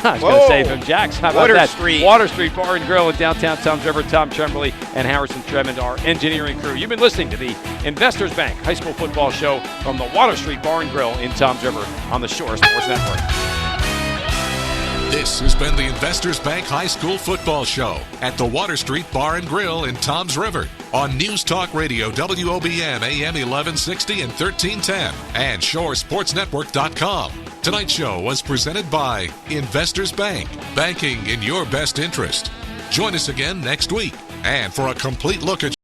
I was going to say from Jack's. How about that? Water Street Bar and Grill in downtown Toms River. Tom Tremblay and Harrison Tremond, our engineering crew. You've been listening to the Investors Bank High School Football Show from the Water Street Bar and Grill in Toms River on the Shore Sports Network. This has been the Investors Bank High School Football Show at the Water Street Bar and Grill in Toms River on News Talk Radio WOBM AM 1160 and 1310 and ShoreSportsNetwork.com. Tonight's show was presented by Investors Bank, banking in your best interest. Join us again next week. And for a complete look at